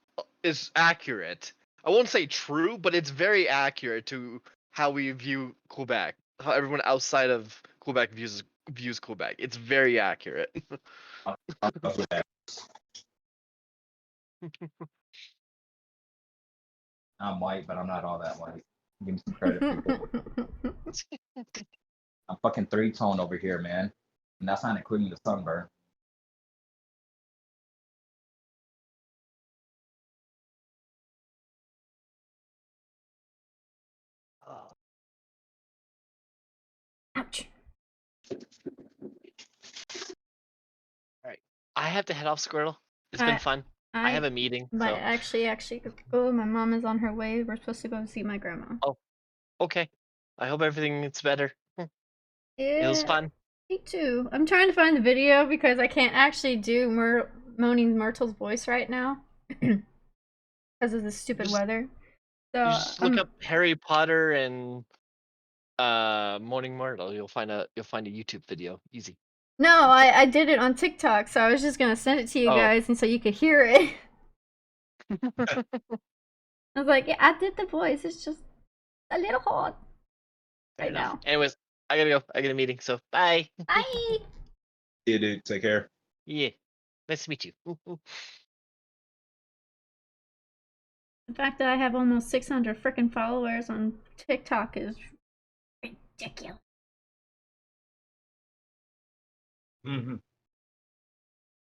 accurate. I won't say true, but it's very accurate to how we view Quebec. How everyone outside of Quebec views Quebec. It's very accurate. I'm white, but I'm not all that white. Give me some credit, people. I'm fucking 3-tone over here, man, and that's not including the sunburn. Ouch. Alright. I have to head off, Squirtle. It's been fun. I have a meeting. But So. actually, oh, my mom is on her way. We're supposed to go see my grandma. Oh, okay. I hope everything gets better. It was Yeah, fun. me too. I'm trying to find the video because I can't actually do Moaning Myrtle's voice right now because of the stupid weather. So You just look up Harry Potter and Morning Myrtle. You'll find a YouTube video. Easy. no, I did it on TikTok, so I was just gonna send it to you Oh. guys and so you could hear it. I was like, yeah, I did the voice. It's just a little hard Fair right enough. now. Anyways, I gotta go. I got a meeting, so bye. Bye. Yeah, dude. Take care. Yeah. Nice to meet you. The fact that I have almost 600 freaking followers on TikTok is ridiculous. Mm-hmm.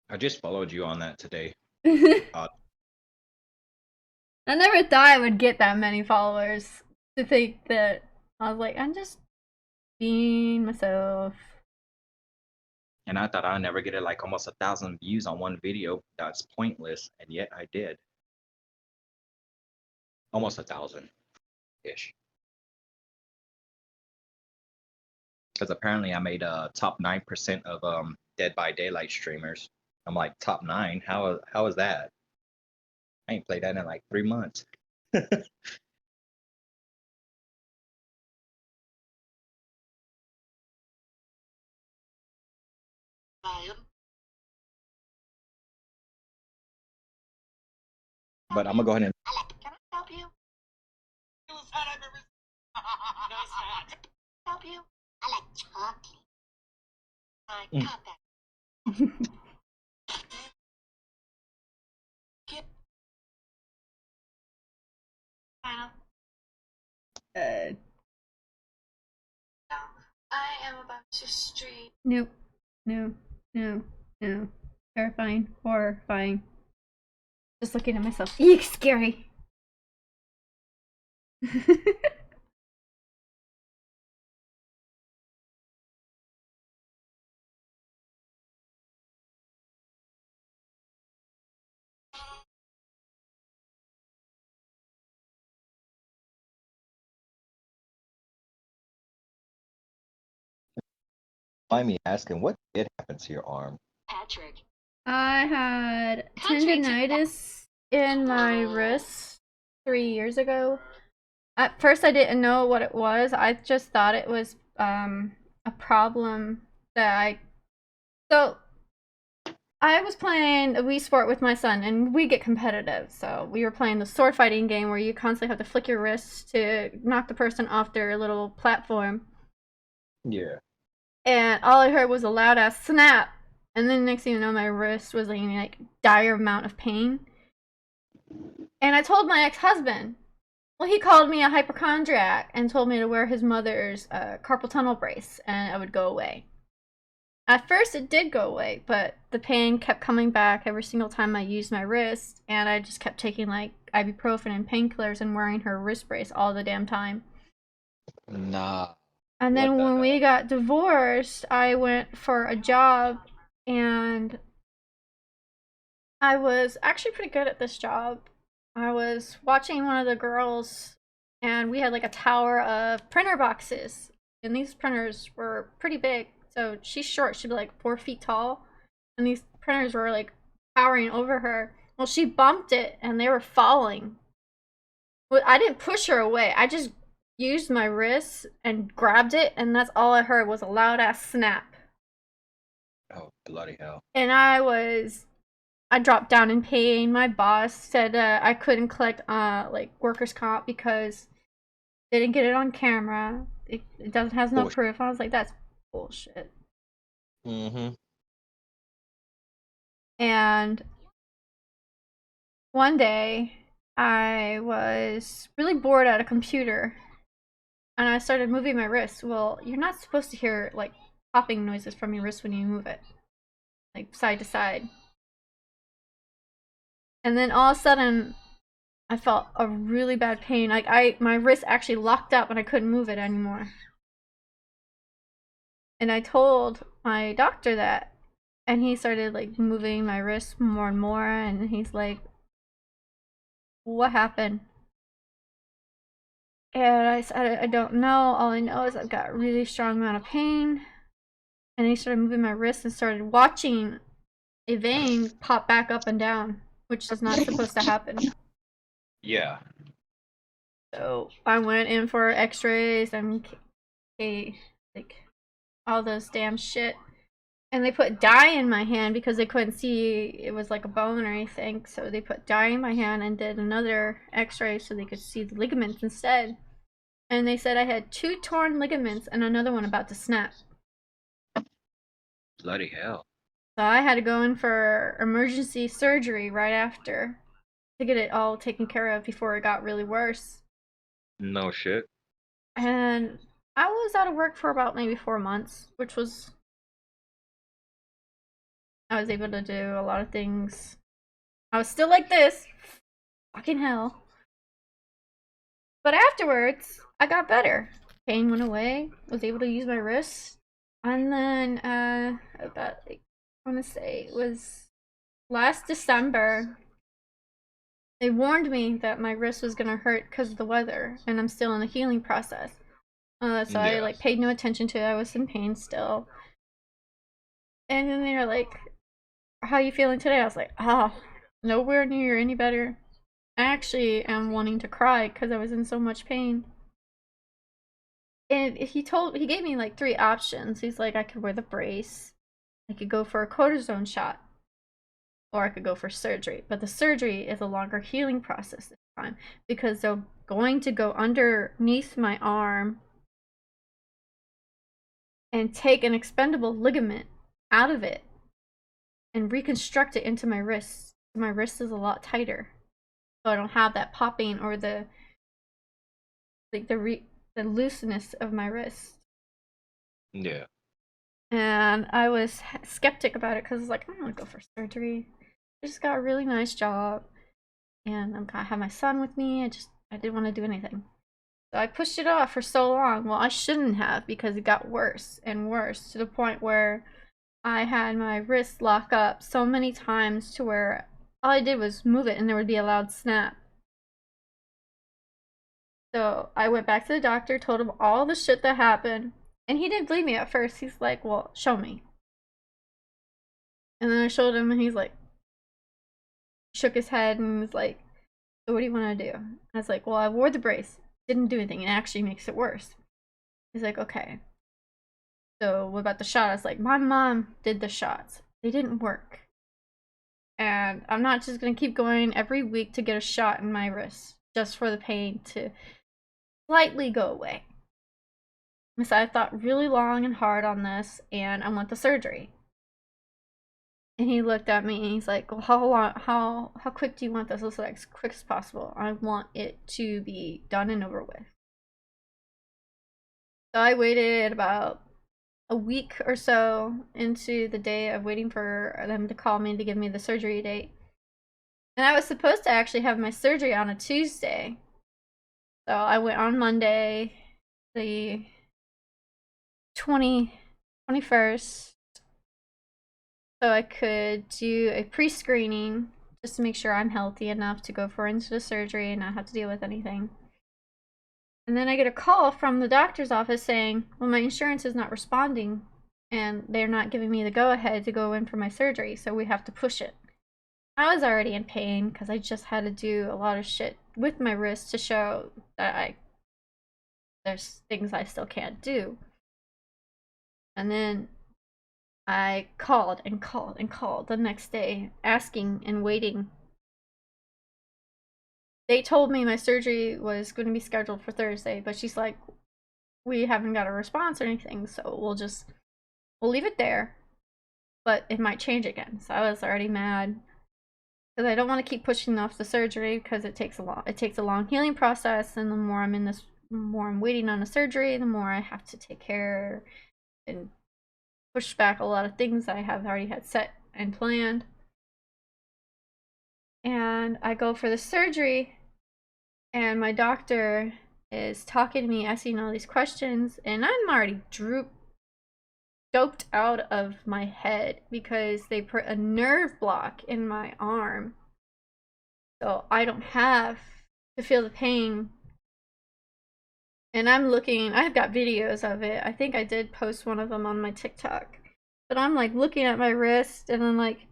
I just followed you on that today. I never thought I would get that many followers. To think that I was like, I'm just being myself. And I thought I'd never get it like almost 1,000 views on one video. That's pointless, and yet I did. Almost 1,000-ish. Because apparently I made top 9% of Dead by Daylight streamers. I'm like, top 9? How is that? I ain't played that in like 3 months. But I'm gonna go ahead and Can I help you? Coolest hat I've ever Nice hat. Help you? I like chocolate. I got that. Get final. Now, I am about to stream. Nope. No. No. No. Terrifying. Horrifying. Just looking at myself. Eek, scary. mind me asking what did happen to your arm? Patrick. I had Patrick. tendinitis in my wrist 3 years ago. At first, I didn't know what it was. I just thought it was a problem that So, I was playing a Wii Sport with my son, and we get competitive. So, we were playing the sword fighting game where you constantly have to flick your wrists to knock the person off their little platform. Yeah. And all I heard was a loud ass snap. And then next thing you know, my wrist was in like dire amount of pain. And I told my ex-husband. Well, he called me a hypochondriac and told me to wear his mother's carpal tunnel brace and it would go away. At first, it did go away, but the pain kept coming back every single time I used my wrist, and I just kept taking like ibuprofen and painkillers and wearing her wrist brace all the damn time. Nah. And then What the when we got divorced, I went for a job, and I was actually pretty good at this job. I was watching one of the girls, and we had like a tower of printer boxes, and these printers were pretty big. So she's short, she'd be like 4 feet tall, and these printers were like towering over her. Well, she bumped it, and they were falling. Well, I didn't push her away. I just used my wrist and grabbed it, and that's all I heard was a loud ass snap. Oh, bloody hell. And I dropped down in pain. My boss said I couldn't collect like workers' comp because they didn't get it on camera. It has no Bullshit. proof. I was like, that's bullshit. Mm-hmm. And one day I was really bored at a computer and I started moving my wrist. Well, you're not supposed to hear like popping noises from your wrist when you move it, like side to side. And then all of a sudden, I felt a really bad pain. Like my wrist actually locked up and I couldn't move it anymore. And I told my doctor that, and he started like moving my wrist more and more, and he's like, what happened? And I said, I don't know. All I know is I've got a really strong amount of pain. And he started moving my wrist and started watching a vein pop back up and down, which is not supposed to happen. Yeah. So I went in for x-rays and like all those damn shit. And they put dye in my hand because they couldn't see it was like a bone or anything. So they put dye in my hand and did another x-ray so they could see the ligaments instead. And they said I had 2 torn ligaments and another one about to snap. Bloody hell. So I had to go in for emergency surgery right after to get it all taken care of before it got really worse. No shit. And I was out of work for about maybe 4 months, which was... I was able to do a lot of things. I was still like this. Fucking hell. But afterwards, I got better. Pain went away. Was able to use my wrist. And then, about, like, I want to say it was last December, they warned me that my wrist was gonna hurt because of the weather, and I'm still in the healing process. So I like paid no attention to it. I was in pain still. And then they were like, "How are you feeling today?" I was like, nowhere near any better. I actually am wanting to cry because I was in so much pain. And he gave me like 3 options. He's like, I could wear the brace, I could go for a cortisone shot, or I could go for surgery. But the surgery is a longer healing process this time because they're going to go underneath my arm and take an expendable ligament out of it and reconstruct it into my wrist. My wrist is a lot tighter, so I don't have that popping or the looseness of my wrist. Yeah. And I was skeptic about it because I was like, I don't want to go for surgery. I just got a really nice job, and I have my son with me. I didn't want to do anything, so I pushed it off for so long. Well, I shouldn't have, because it got worse and worse to the point where I had my wrist lock up so many times to where all I did was move it and there would be a loud snap. So I went back to the doctor, told him all the shit that happened, and he didn't believe me at first. He's like, well, show me. And then I showed him and he's like, shook his head and was like, so what do you want to do? I was like, well, I wore the brace. Didn't do anything. It actually makes it worse. He's like, okay. So what about the shot? I was like, my mom did the shots. They didn't work. And I'm not just going to keep going every week to get a shot in my wrist just for the pain to slightly go away. So I thought really long and hard on this, and I want the surgery. And he looked at me and he's like, well, how quick do you want this? I was like, as quick as possible. I want it to be done and over with. So I waited about a week or so into the day of waiting for them to call me to give me the surgery date. And I was supposed to actually have my surgery on a Tuesday. So I went on Monday, the 21st, so I could do a pre-screening just to make sure I'm healthy enough to go into the surgery and not have to deal with anything. And then I get a call from the doctor's office saying, well, my insurance is not responding and they're not giving me the go-ahead to go in for my surgery, so we have to push it. I was already in pain because I just had to do a lot of shit with my wrist to show that there's things I still can't do. And then I called and called and called the next day, asking and waiting. They told me my surgery was going to be scheduled for Thursday, but she's like, we haven't got a response or anything, so we'll leave it there, but it might change again. So I was already mad because I don't want to keep pushing off the surgery because it takes a long healing process, and the more I'm waiting on the surgery, the more I have to take care and push back a lot of things I have already had set and planned. And I go for the surgery, and my doctor is talking to me, asking all these questions, and I'm already doped out of my head because they put a nerve block in my arm, so I don't have to feel the pain. And I've got videos of it. I think I did post one of them on my TikTok, but I'm like looking at my wrist and I'm like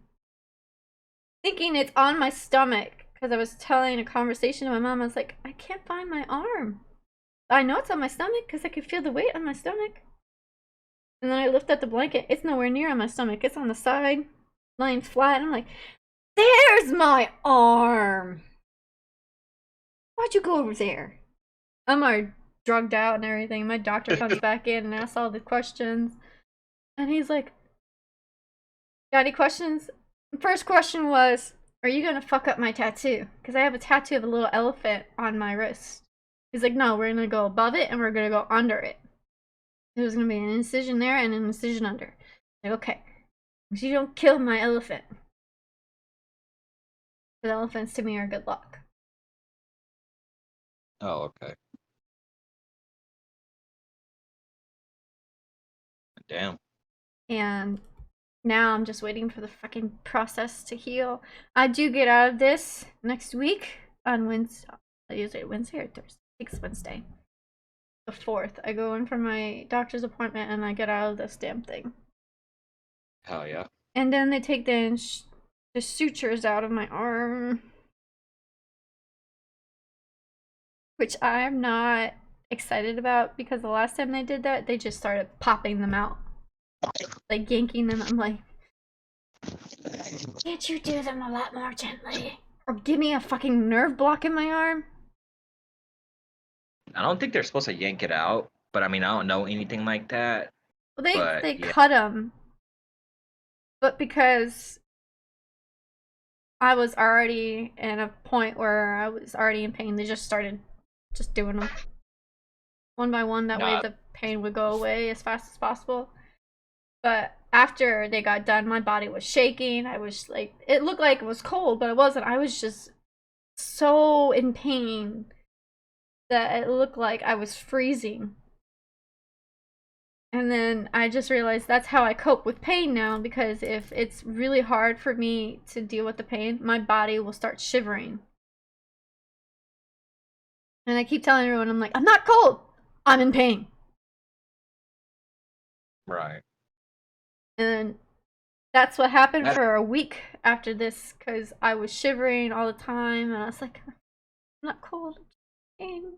thinking it's on my stomach because I was telling a conversation to my mom. I was like, I can't find my arm. I know it's on my stomach because I could feel the weight on my stomach. And then I lift up the blanket. It's nowhere near on my stomach. It's on the side, lying flat. I'm like, there's my arm. Why'd you go over there? I'm already drugged out and everything. My doctor comes back in and asks all the questions. And he's like, got any questions? The first question was, are you gonna fuck up my tattoo? Because I have a tattoo of a little elephant on my wrist. He's like, no, we're gonna go above it and we're gonna go under it. There's gonna be an incision there and an incision under. Like, okay. So you don't kill my elephant. But elephants to me are good luck. Oh, okay. Damn. And now I'm just waiting for the fucking process to heal. I do get out of this next week on Wednesday. Usually Wednesday or Thursday. I think it's Wednesday. The 4th. I go in for my doctor's appointment and I get out of this damn thing. Hell yeah. And then they take the sutures out of my arm. Which I'm not excited about because the last time they did that, they just started popping them out. Like yanking them. I'm like, can't you do them a lot more gently? Or give me a fucking nerve block in my arm? I don't think they're supposed to yank it out, but I mean, I don't know anything like that. Well, they yeah. cut them. But because I was already in a point where I was already in pain, they just started just doing them one by one. That way the pain would go away as fast as possible. But after they got done, my body was shaking. I was like, it looked like it was cold, but it wasn't. I was just so in pain that it looked like I was freezing. And then I just realized that's how I cope with pain now, because if it's really hard for me to deal with the pain, my body will start shivering. And I keep telling everyone, I'm like, I'm not cold. I'm in pain. Right. And that's what happened for a week after this, because I was shivering all the time, and I was like, I'm not cold. I'm in pain.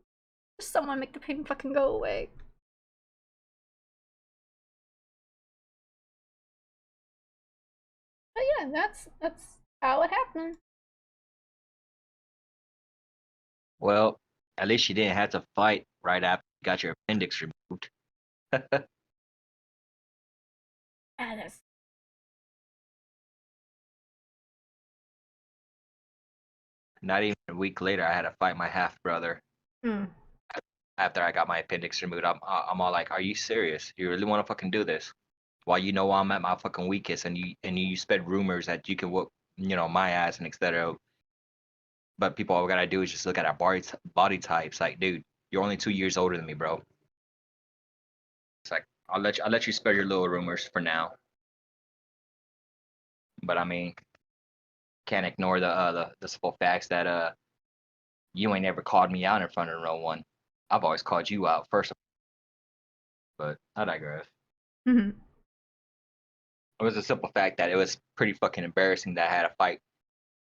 Just someone make the pain fucking go away. But yeah, that's how it happened. Well, at least you didn't have to fight right after you got your appendix removed. Yeah, that's Not even a week later, I had to fight my half brother. Hmm. After I got my appendix removed, I'm all like, "Are you serious? You really want to fucking do this? While you know I'm at my fucking weakest, and you spread rumors that you can whoop, my ass and etc. But people, all we gotta do is just look at our body types. Like, dude, you're only 2 years older than me, bro. It's like I'll let you spread your little rumors for now. But I mean, can't ignore the simple facts that you ain't ever called me out in front of no one. I've always called you out first. But I digress. Mm-hmm. It was a simple fact that it was pretty fucking embarrassing that I had to fight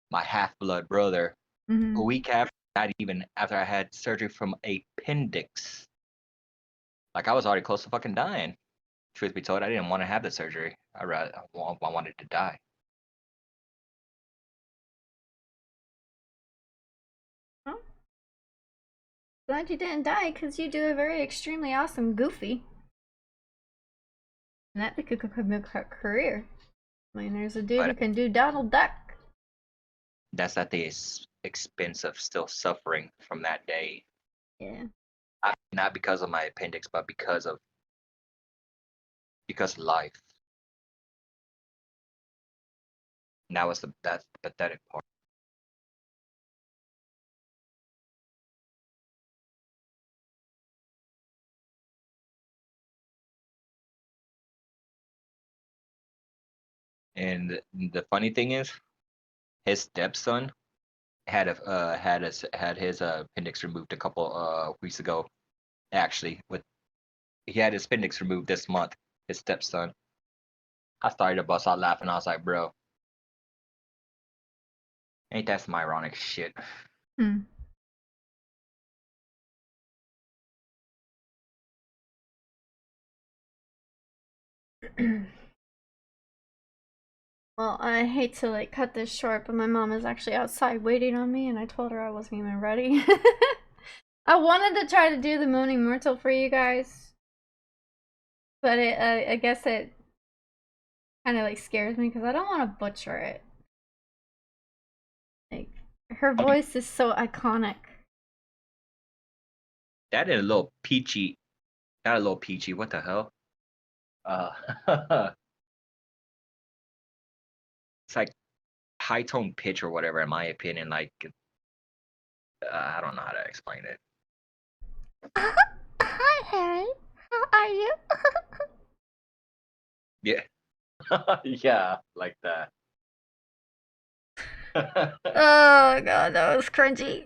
my half-blood brother a week after, not even after I had surgery from appendix. Like, I was already close to fucking dying. Truth be told, I didn't want to have the surgery. I wanted to die. Well, glad you didn't die, because you do a very extremely awesome Goofy. And that could become a career. I mean, there's a dude who can do Donald Duck. That's at the expense of still suffering from that day. Yeah. Not because of my appendix, but because life. And that's the pathetic part. And the funny thing is, his stepson had his appendix removed a couple weeks ago. Actually, he had his appendix removed this month. His stepson. I started to bust out laughing. I was like, bro, Ain't that some ironic shit? Hmm. Well, I hate to like cut this short, but my mom is actually outside waiting on me, and I told her I wasn't even ready. I wanted to try to do the Moaning Mortal for you guys, but I guess it kind of like scares me because I don't want to butcher it. Like her voice is so iconic. That is a little peachy. Not a little peachy. What the hell? It's like high tone pitch or whatever, in my opinion. Like, I don't know how to explain it. Hi, Harry. How are you? Yeah. Yeah, like that. Oh god, that was cringy.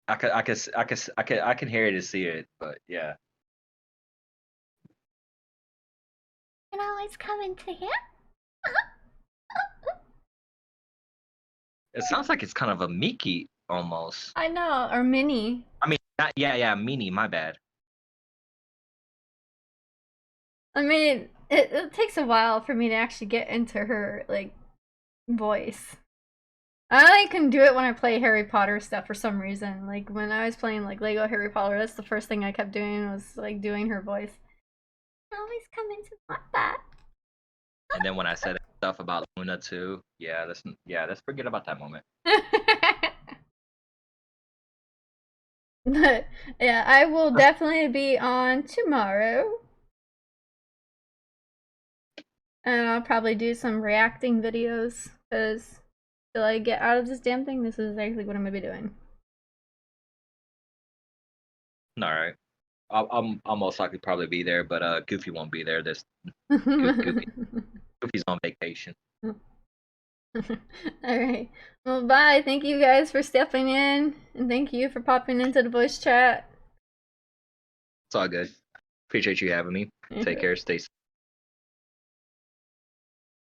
I can hear it and see it, but yeah. Can always come into here. It sounds like it's kind of a Mickey almost. I know, or Minnie. I mean, yeah, Mini, my bad. I mean, it takes a while for me to actually get into her like voice. I only can do it when I play Harry Potter stuff for some reason. Like when I was playing like Lego Harry Potter, that's the first thing I kept doing was like doing her voice. Always come into that. And then when I said stuff about Luna too, let's forget about that moment. But yeah, I will definitely be on tomorrow. And I'll probably do some reacting videos because till I get out of this damn thing, this is exactly what I'm gonna be doing. All right. I'll most likely probably be there, but Goofy won't be there. Goofy's on vacation. Alright. Well, bye. Thank you guys for stepping in. And thank you for popping into the voice chat. It's all good. Appreciate you having me. Take care. Stay safe.